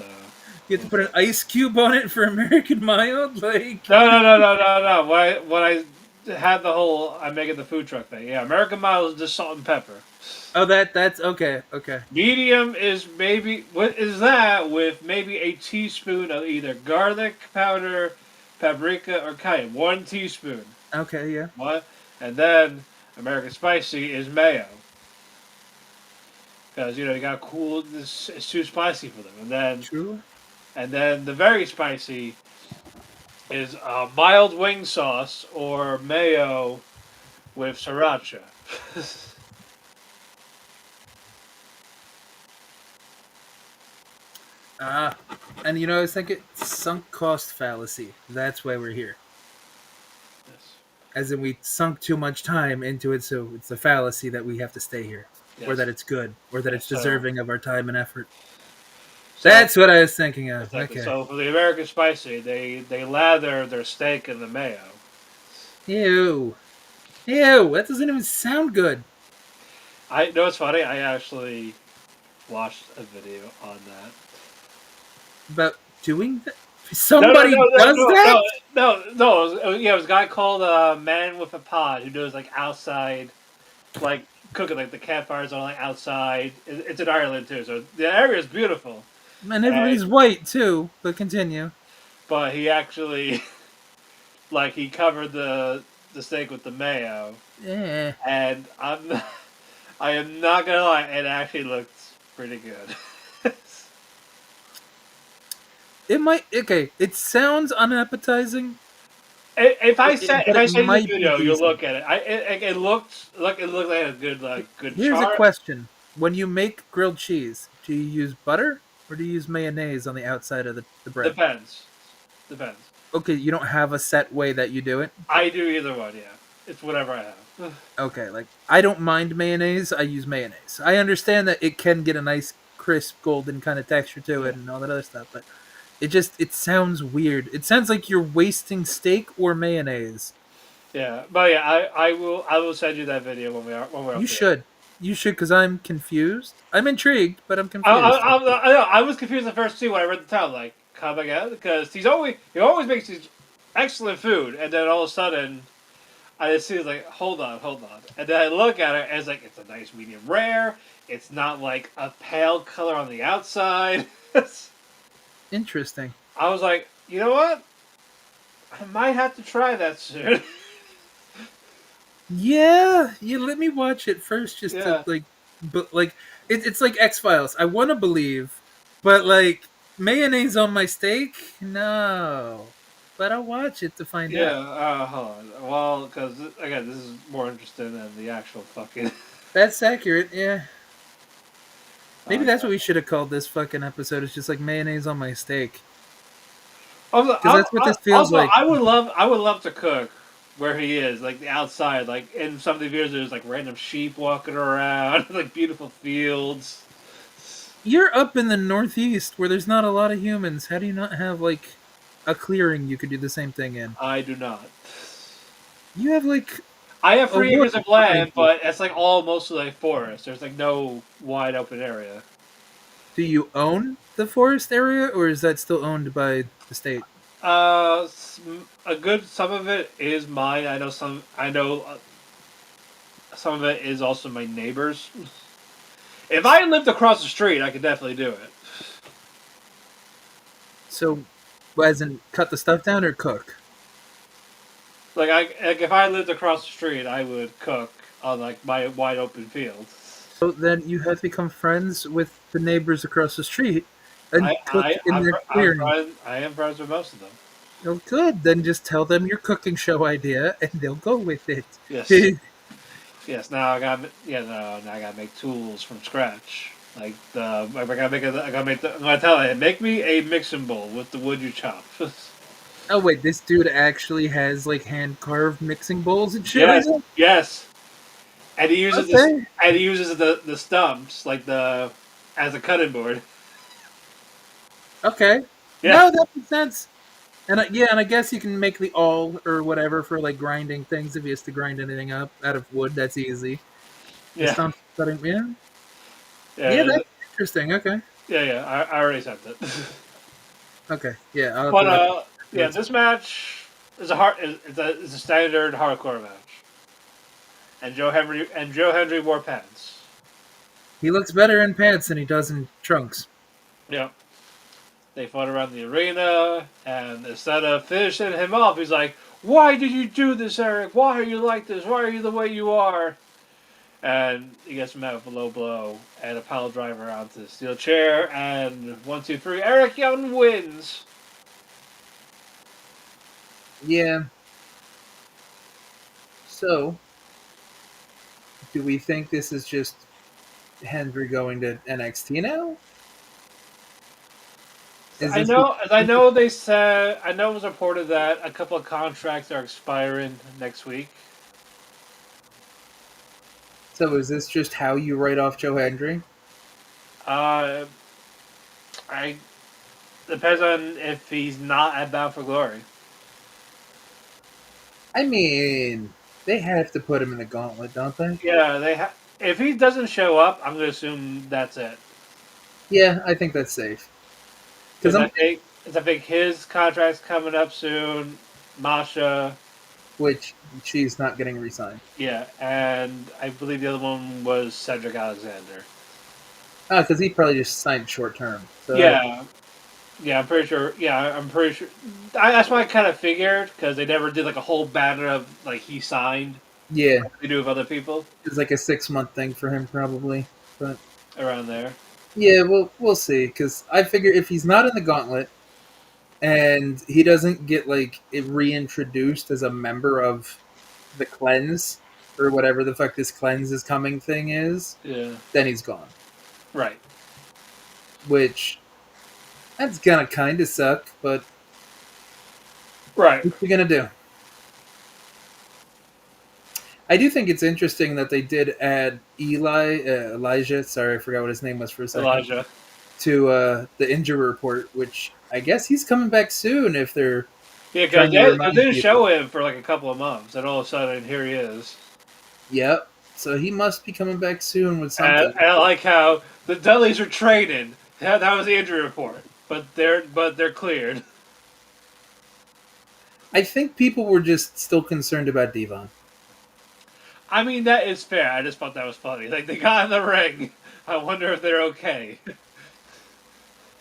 You have to put an ice cube on it for American mild? Like No. When I had the whole I'm making the food truck thing. Yeah, American mild is just salt and pepper. Oh, that's okay. Medium is maybe what is that with maybe a teaspoon of either garlic powder, paprika, or cayenne. 1 teaspoon. Okay, yeah. What? And then American spicy is mayo. Because you gotta cool this. It's too spicy for them. And then True. And then the very spicy is mild wing sauce or mayo with sriracha. And I was thinking sunk cost fallacy. That's why we're here. Yes. As in, we sunk too much time into it, so it's a fallacy that we have to stay here, or that it's good, or that it's deserving of our time and effort. That's what I was thinking of. Exactly. Okay. So for the American spicy, they lather their steak in the mayo. Ew. That doesn't even sound good. I know it's funny. I actually watched a video on that. About doing that? Somebody does that? No. It was a guy called Man with a Pod who does like outside, like cooking, like the campfires are like outside. It's in Ireland too, so the area is beautiful. And everybody's white too. But continue. But he actually, like, he covered the steak with the mayo. Yeah. And I am not gonna lie, it actually looks pretty good. It might. Okay. It sounds unappetizing. If I say the might video, be you'll decent. look at it. It looked like a good. Here's char. a question: when you make grilled cheese, do you use butter or do you use mayonnaise on the outside of the bread? Depends. Okay, you don't have a set way that you do it? I do either one. Yeah, it's whatever I have. Okay, like I don't mind mayonnaise. I use mayonnaise. I understand that it can get a nice crisp golden kind of texture to it and all that other stuff, but it sounds weird. It sounds like you're wasting steak or mayonnaise. Yeah, but yeah, I will send you that video when we're. You should, because I'm confused. I'm intrigued, but I'm confused. I was confused at first too when I read the title. Like, come again? Because he always makes these excellent food, and then all of a sudden, I just see like, hold on, and then I look at it, and it's like it's a nice medium rare. It's not like a pale color on the outside. Interesting. I was like, you know what? I might have to try that soon. Yeah, you let me watch it first, just to like, but like, it's like X-Files. I want to believe, but like mayonnaise on my steak, no. But I'll watch it to find out. Yeah, hold on. Well, because again, this is more interesting than the actual fucking. That's accurate. Yeah. Maybe that's what we should have called this fucking episode. It's just like mayonnaise on my steak. Because that's what this feels like. I would love to cook where he is, like the outside, like in some of the videos. There's like random sheep walking around, like beautiful fields. You're up in the Northeast where there's not a lot of humans. How do you not have like a clearing you could do the same thing in? I do not. You have like. I have 3 acres of land, but it's like all mostly like forest. There's like no wide open area. Do you own the forest area, or is that still owned by the state? A good some of it is mine. I know some of it is also my neighbor's. If I lived across the street, I could definitely do it. So, as in cut the stuff down or cook? Like if I lived across the street, I would cook on like my wide open field. So then you have to become friends with the neighbors across the street and cook in their clearing. I am friends with most of them. Oh, good. Then just tell them your cooking show idea, and they'll go with it. Yes, yes. Now I got now I gotta make tools from scratch. Like I gotta make I gotta make I'm gonna tell it. Make me a mixing bowl with the wood you chop. Oh wait, this dude actually has like hand carved mixing bowls and shit like Yes, that. yes. And he uses this, Okay. and he uses the stumps like the as a cutting board. Okay. Yeah, No, that makes sense. And yeah, and I guess you can make the awl or whatever for like grinding things if he has to grind anything up out of wood. That's easy. The yeah, stump cutting, yeah, yeah, yeah, that's interesting. Okay, yeah. I already sent it. okay, yeah, I'll have But to look. yeah, this match is a hard is a standard hardcore match, and Joe Hendry wore pants. He looks better in pants than he does in trunks. Yeah, they fought around the arena, and instead of finishing him off, he's like, "Why did you do this, Eric? Why are you like this? Why are you the way you are?" And he gets met with a low blow and a pile driver onto the steel chair, and 1, 2, 3, Eric Young wins. Yeah. So, do we think this is just Hendry going to NXT now? Is this I know they said, I know it was reported that a couple of contracts are expiring next week. so? Is this just how you write off Joe Hendry? Uh, I depends on if he's not at Bound for Glory. I mean, they have to put him in the gauntlet, don't they? Yeah, if he doesn't show up, I'm gonna assume that's it. Yeah, I think that's safe. Because Because I'm, I think his contract's coming up soon. Masha, which she's not getting re-signed. yeah, and I believe the other one was Cedric Alexander. Oh, because he probably just signed short term. So Yeah, yeah, I'm pretty sure. Yeah, I'm pretty sure. That's what I kind of figured because they never did like a whole banner of like he signed. yeah, Like they do with other people it's like a 6 month thing for him probably. But around there. yeah, we'll see. Because I figure if he's not in the gauntlet and he doesn't get like it reintroduced as a member of the cleanse or whatever the fuck this cleanse is coming thing is, Yeah. then he's gone. Right. Which that's gonna kind of suck, but Right. what you gonna do? I do think it's interesting that they did add Elijah. Sorry, I forgot what his name was for a second. Elijah. To the injury report, which I guess he's coming back soon if they're Yeah, trying because to they remind didn't people. show him for like a couple of months, and all of a sudden here he is. Yep. So he must be coming back soon with And, something. and I like how the Dudleys are training. That was the injury report, but they're cleared. I think people were just still concerned about Devon. I mean that is fair. I just thought that was funny. Like they got in the ring. I wonder if they're okay.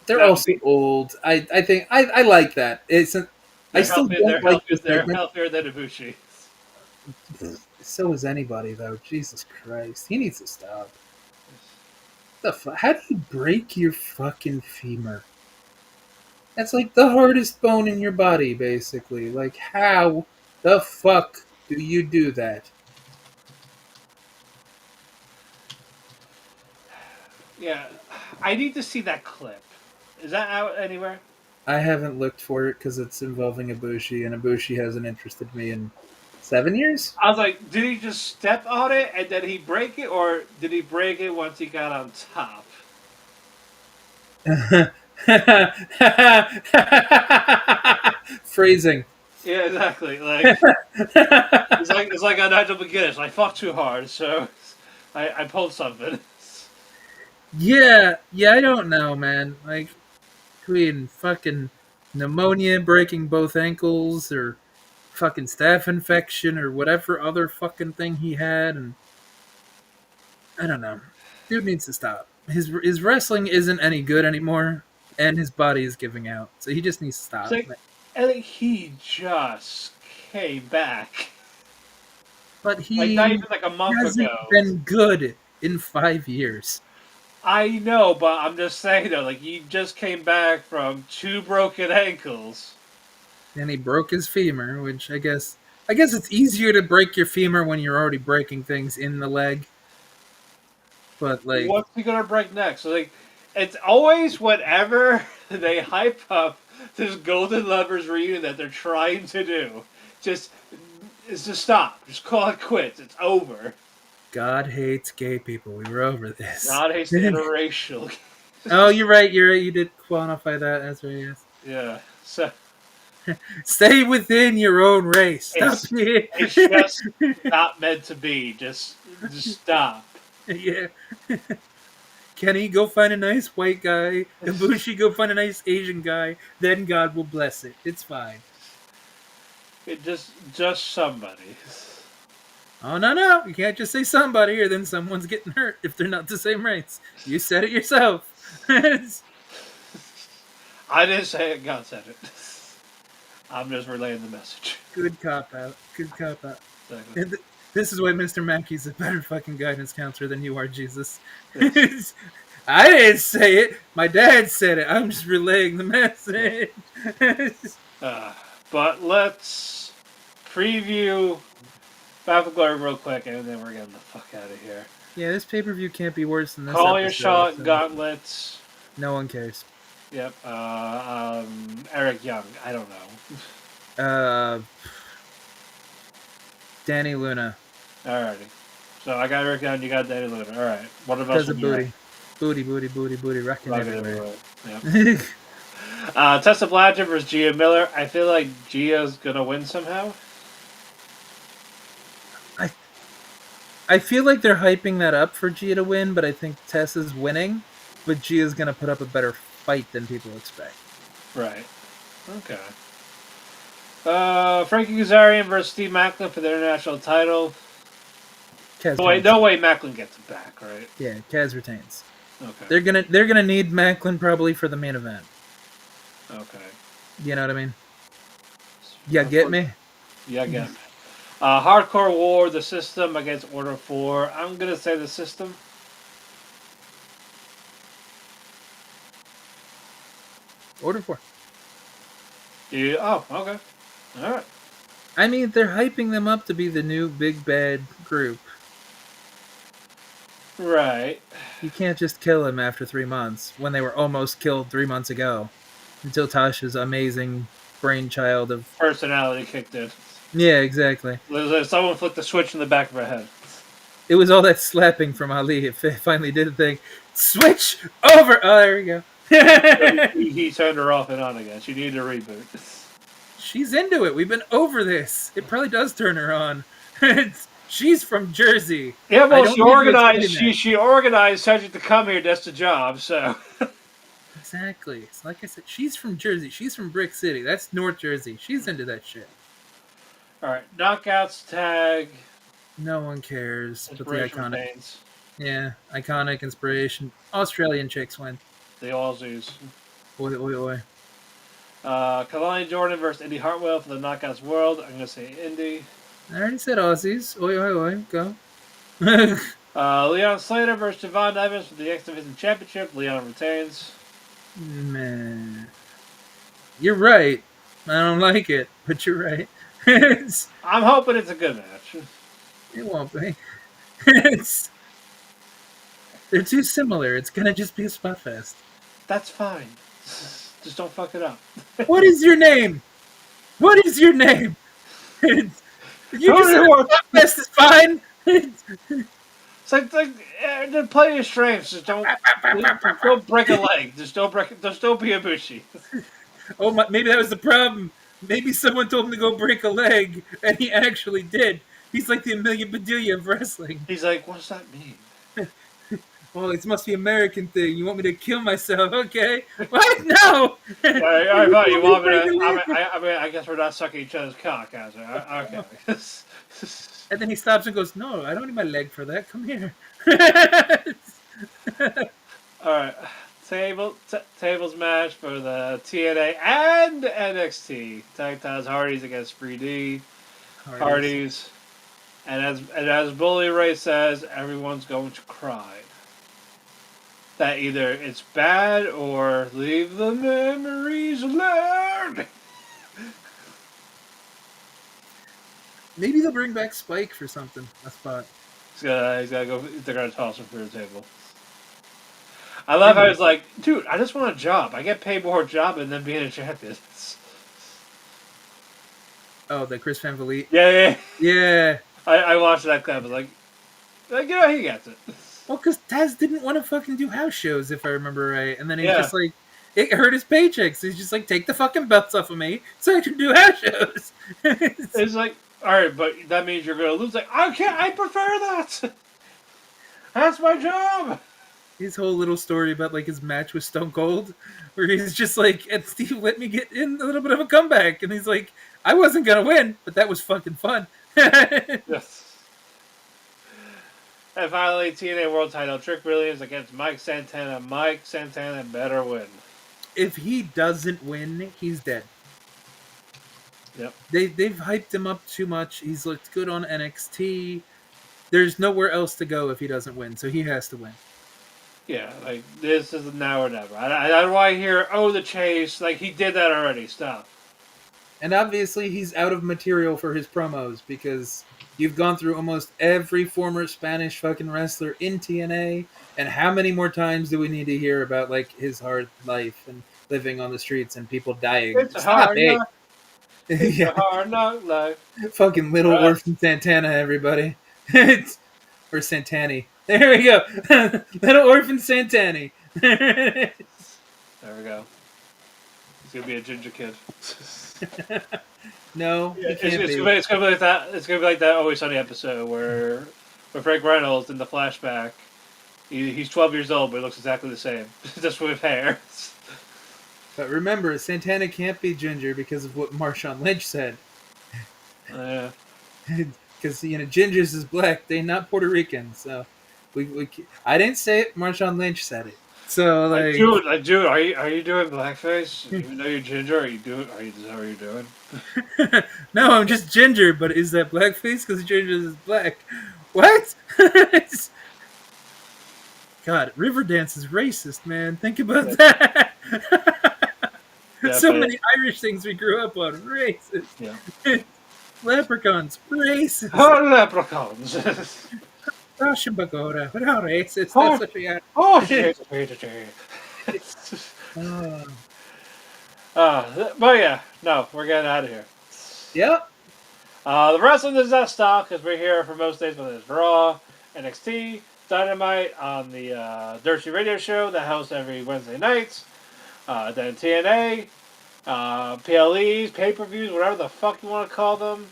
They're That would also be- old. I think I like that. I still They're don't like healthier, this they're segment. healthier than Ibushi. So is anybody though. Jesus Christ, he needs to stop. How do you break your fucking femur? That's like the hardest bone in your body, basically. Like, how the fuck do you do that? Yeah, I need to see that clip. Is that out anywhere? I haven't looked for it because it's involving Ibushi, and Ibushi hasn't interested me in 7 years. I was like, did he just step on it and then he break it, or did he break it once he got on top? Phrasing. Yeah, exactly. Like it's like on Nigel McGuinness. I fought too hard, so I pulled something. Yeah, I don't know, man. Like, between fucking pneumonia, breaking both ankles, or fucking staph infection, or whatever other fucking thing he had, and I don't know. Dude needs to stop. His wrestling isn't any good anymore, and his body is giving out. So he just needs to stop. It's like, and he just came back. But Like, he not even like a month hasn't ago. been good in 5 years. I know, but I'm just saying though, like he just came back from 2 broken ankles. And he broke his femur, which I guess it's easier to break your femur when you're already breaking things in the leg. But like, What's he gonna break next? So, like, it's always whatever they hype up this Golden Lovers reunion that they're trying to do. Just stop. Just call it quits. It's over. God hates gay people. We were over this. God hates the interracial. Oh, you're right. You're right. You did quantify that. That's right. Yes. Yeah. So Stay within your own race. Stop it's it. it's just not meant to be. Just stop. Yeah. Kenny, go find a nice white guy. Ibushi, go find a nice Asian guy. Then God will bless it. It's fine. It just somebody. Oh, no. You can't just say somebody or then someone's getting hurt if they're not the same race. You said it yourself. I didn't say it. God said it. I'm just relaying the message. Good cop out. Good cop out. Exactly. And this is why Mr. Mackey's a better fucking guidance counselor than you are, Jesus. Yes. I didn't say it. My dad said it. I'm just relaying the message. But let's preview Battle Glory real quick, and then we're getting the fuck out of here. Yeah, this pay-per-view can't be worse than this Call your episode, shot, so gauntlets. no one cares. Yep. Eric Young. I don't know. Danny Luna. Alrighty. So I got Eric Young. You got Danny Luna. All right. What about Does a booty. Booty, rocking everywhere. Yep. Tessa Blanchard versus Gia Miller. I feel like Gia's gonna win somehow. I feel like they're hyping that up for Gia to win, but I think Tessa's winning. But Gia's going to put up a better fight than people expect. Right. Okay. Frankie Kazarian versus Steve Macklin for the international title. No way Macklin gets it back, right? Yeah, Kaz retains. Okay. They're gonna need Macklin probably for the main event. Okay. You know what I mean? Yeah, get me? Yeah, get me. Hardcore War, the System against Order 4. I'm going to say the System. Order 4. Yeah. Oh, okay. All right. I mean, they're hyping them up to be the new big bad group. Right. You can't just kill them after 3 months when they were almost killed 3 months ago. Until Tasha's amazing brainchild of personality kicked in. Yeah, exactly. Someone flicked the switch in the back of her head. It was all that slapping from Ali. It finally did the thing. Switch over! Oh, there we go. he turned her off and on again. She needed a reboot. She's into it. We've been over this. It probably does turn her on. She's from Jersey. Yeah, well, she organized Cedric to come here. That's the job, so. Exactly. It's like I said, she's from Jersey. She's from Brick City. That's North Jersey. She's into that shit. All right, knockouts tag. No one cares. But the iconic. Pains. Yeah, iconic inspiration. Australian chicks win. The Aussies. Oi, oi, oi. Kelani Jordan versus Indi Hartwell for the Knockouts World. I'm gonna say Indi. I already said Aussies. Oi, oi, oi. Go. Leon Slater versus Javon Evans for the X Division Championship. Leon retains. Man, you're right. I don't like it, but you're right. I'm hoping it's a good match. It won't be. They're too similar. It's gonna just be a spot fest. That's fine. Just don't fuck it up. What is your name? What is your name? You just said spot fest is fine. It's like they're playing your strengths. Just don't break a leg. Just don't be a Ibushi. Oh, maybe that was the problem. Maybe someone told him to go break a leg, and he actually did. He's like the Amelia Bedelia of wrestling. He's like, what does that mean? Well, it must be an American thing. You want me to kill myself? Okay. What? No! All right, you want me to... I guess we're not sucking each other's cock, as okay. And then he stops and goes, no, I don't need my leg for that. Come here. All right. Tables match for the TNA and NXT. Tag titles, Hardys against 3D. Hardys. And as Bully Ray says, everyone's going to cry. That either it's bad or leave the memories alone. Maybe they'll bring back Spike for something. A spot. He's gotta go. They're gonna toss him through the table. I love how he's like, dude, I just want a job. I get paid more job than being a champion. Oh, the Chris Van Vliet. Yeah. Yeah. I watched that clip. I was like, he gets it. Well, because Taz didn't want to fucking do house shows, if I remember right. And then he's Yeah. just like, it hurt his paychecks. He's just like, take the fucking belts off of me so I can do house shows. It's like, all right, but that means you're gonna lose. Like, I can't. I prefer that. That's my job. His whole little story about like his match with Stone Cold, where he's just like, and Steve let me get in a little bit of a comeback, and he's like, I wasn't gonna win, but that was fucking fun. Yes. And finally, TNA World Title, Trick Williams against Mike Santana. Mike Santana better win. If he doesn't win, he's dead. Yep. They've hyped him up too much. He's looked good on NXT. There's nowhere else to go if he doesn't win, so he has to win. Yeah, like, this is now or never. I don't want to hear, oh, the chase. Like, he did that already. Stop. And obviously, he's out of material for his promos because you've gone through almost every former Spanish fucking wrestler in TNA. And how many more times do we need to hear about, like, his hard life and living on the streets and people dying? It's a hard knock. It's Yeah. a hard knock life. Fucking little orphan Santana, everybody. Or Santani. There we go. Little orphan Santani. There we go. He's going to be a ginger kid. No, he It's can't be. gonna be like that. It's gonna be like that Always Sunny episode where Frank Reynolds in the flashback, he's 12 years old, but he looks exactly the same, just with hair. But remember, Santana can't be ginger because of what Marshawn Lynch said. Yeah. Because gingers is black, they not Puerto Rican. So I didn't say it. Marshawn Lynch said it. So like, Dude, are you doing blackface? Even though you're ginger, is that what you're doing? no, I'm just ginger. But is that blackface? Because ginger is black. What? God, Riverdance is racist, man. Think about that. So many Irish things we grew up on. Racist. Yeah. Leprechauns. Racist. Oh, leprechauns. Russian Pagoda. But how racist? That's what we are. Oh, shit. But yeah, no, we're getting out of here. Yep. The wrestling is not stock because we're here for most days, whether it's Raw, NXT, Dynamite on the Dirt Sheet Radio Show that hosts every Wednesday night. Then TNA, PLEs, pay-per-views, whatever the fuck you want to call them.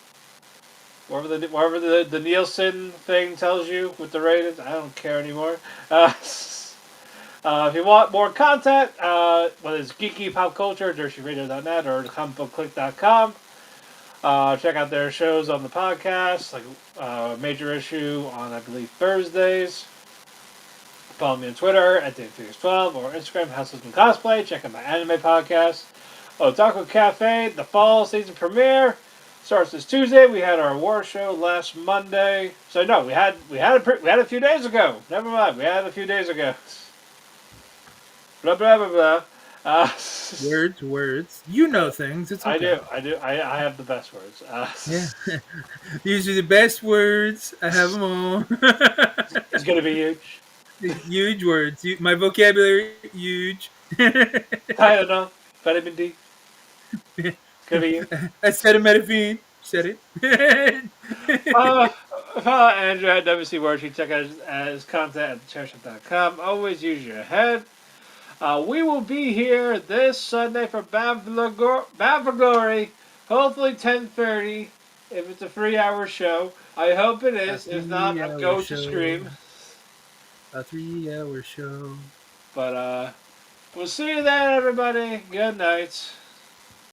Whatever the Nielsen thing tells you with the ratings, I don't care anymore. If you want more content, whether it's geeky pop culture, dirtysheetradio.net or comicbookclick.com, check out their shows on the podcast, like Major Issue on, I believe, Thursdays. Follow me on Twitter at DaveFigures12 or Instagram, House of Cosplay. Check out my anime podcast. Otaku Cafe, the fall season premiere starts this Tuesday. We had our war show last Monday. So no, we had a few days ago. Never mind, we had a few days ago. Blah blah blah blah. Words. You know things. It's okay. I do. I have the best words. Yeah. These are the best words. I have them all. It's gonna be huge. Huge words. My vocabulary, huge. I don't know. Vitamin D. It's gonna be huge. Acetaminophen. Said it. Follow Andrew at WC Worksheet. Check out his content at thechairshot.com. Always use your head. We will be here this Sunday for Bound for Glory. Hopefully 10:30. If it's a 3-hour show. I hope it is. If not, I'm going to scream. A 3-hour show. But we'll see you then, everybody. Good night.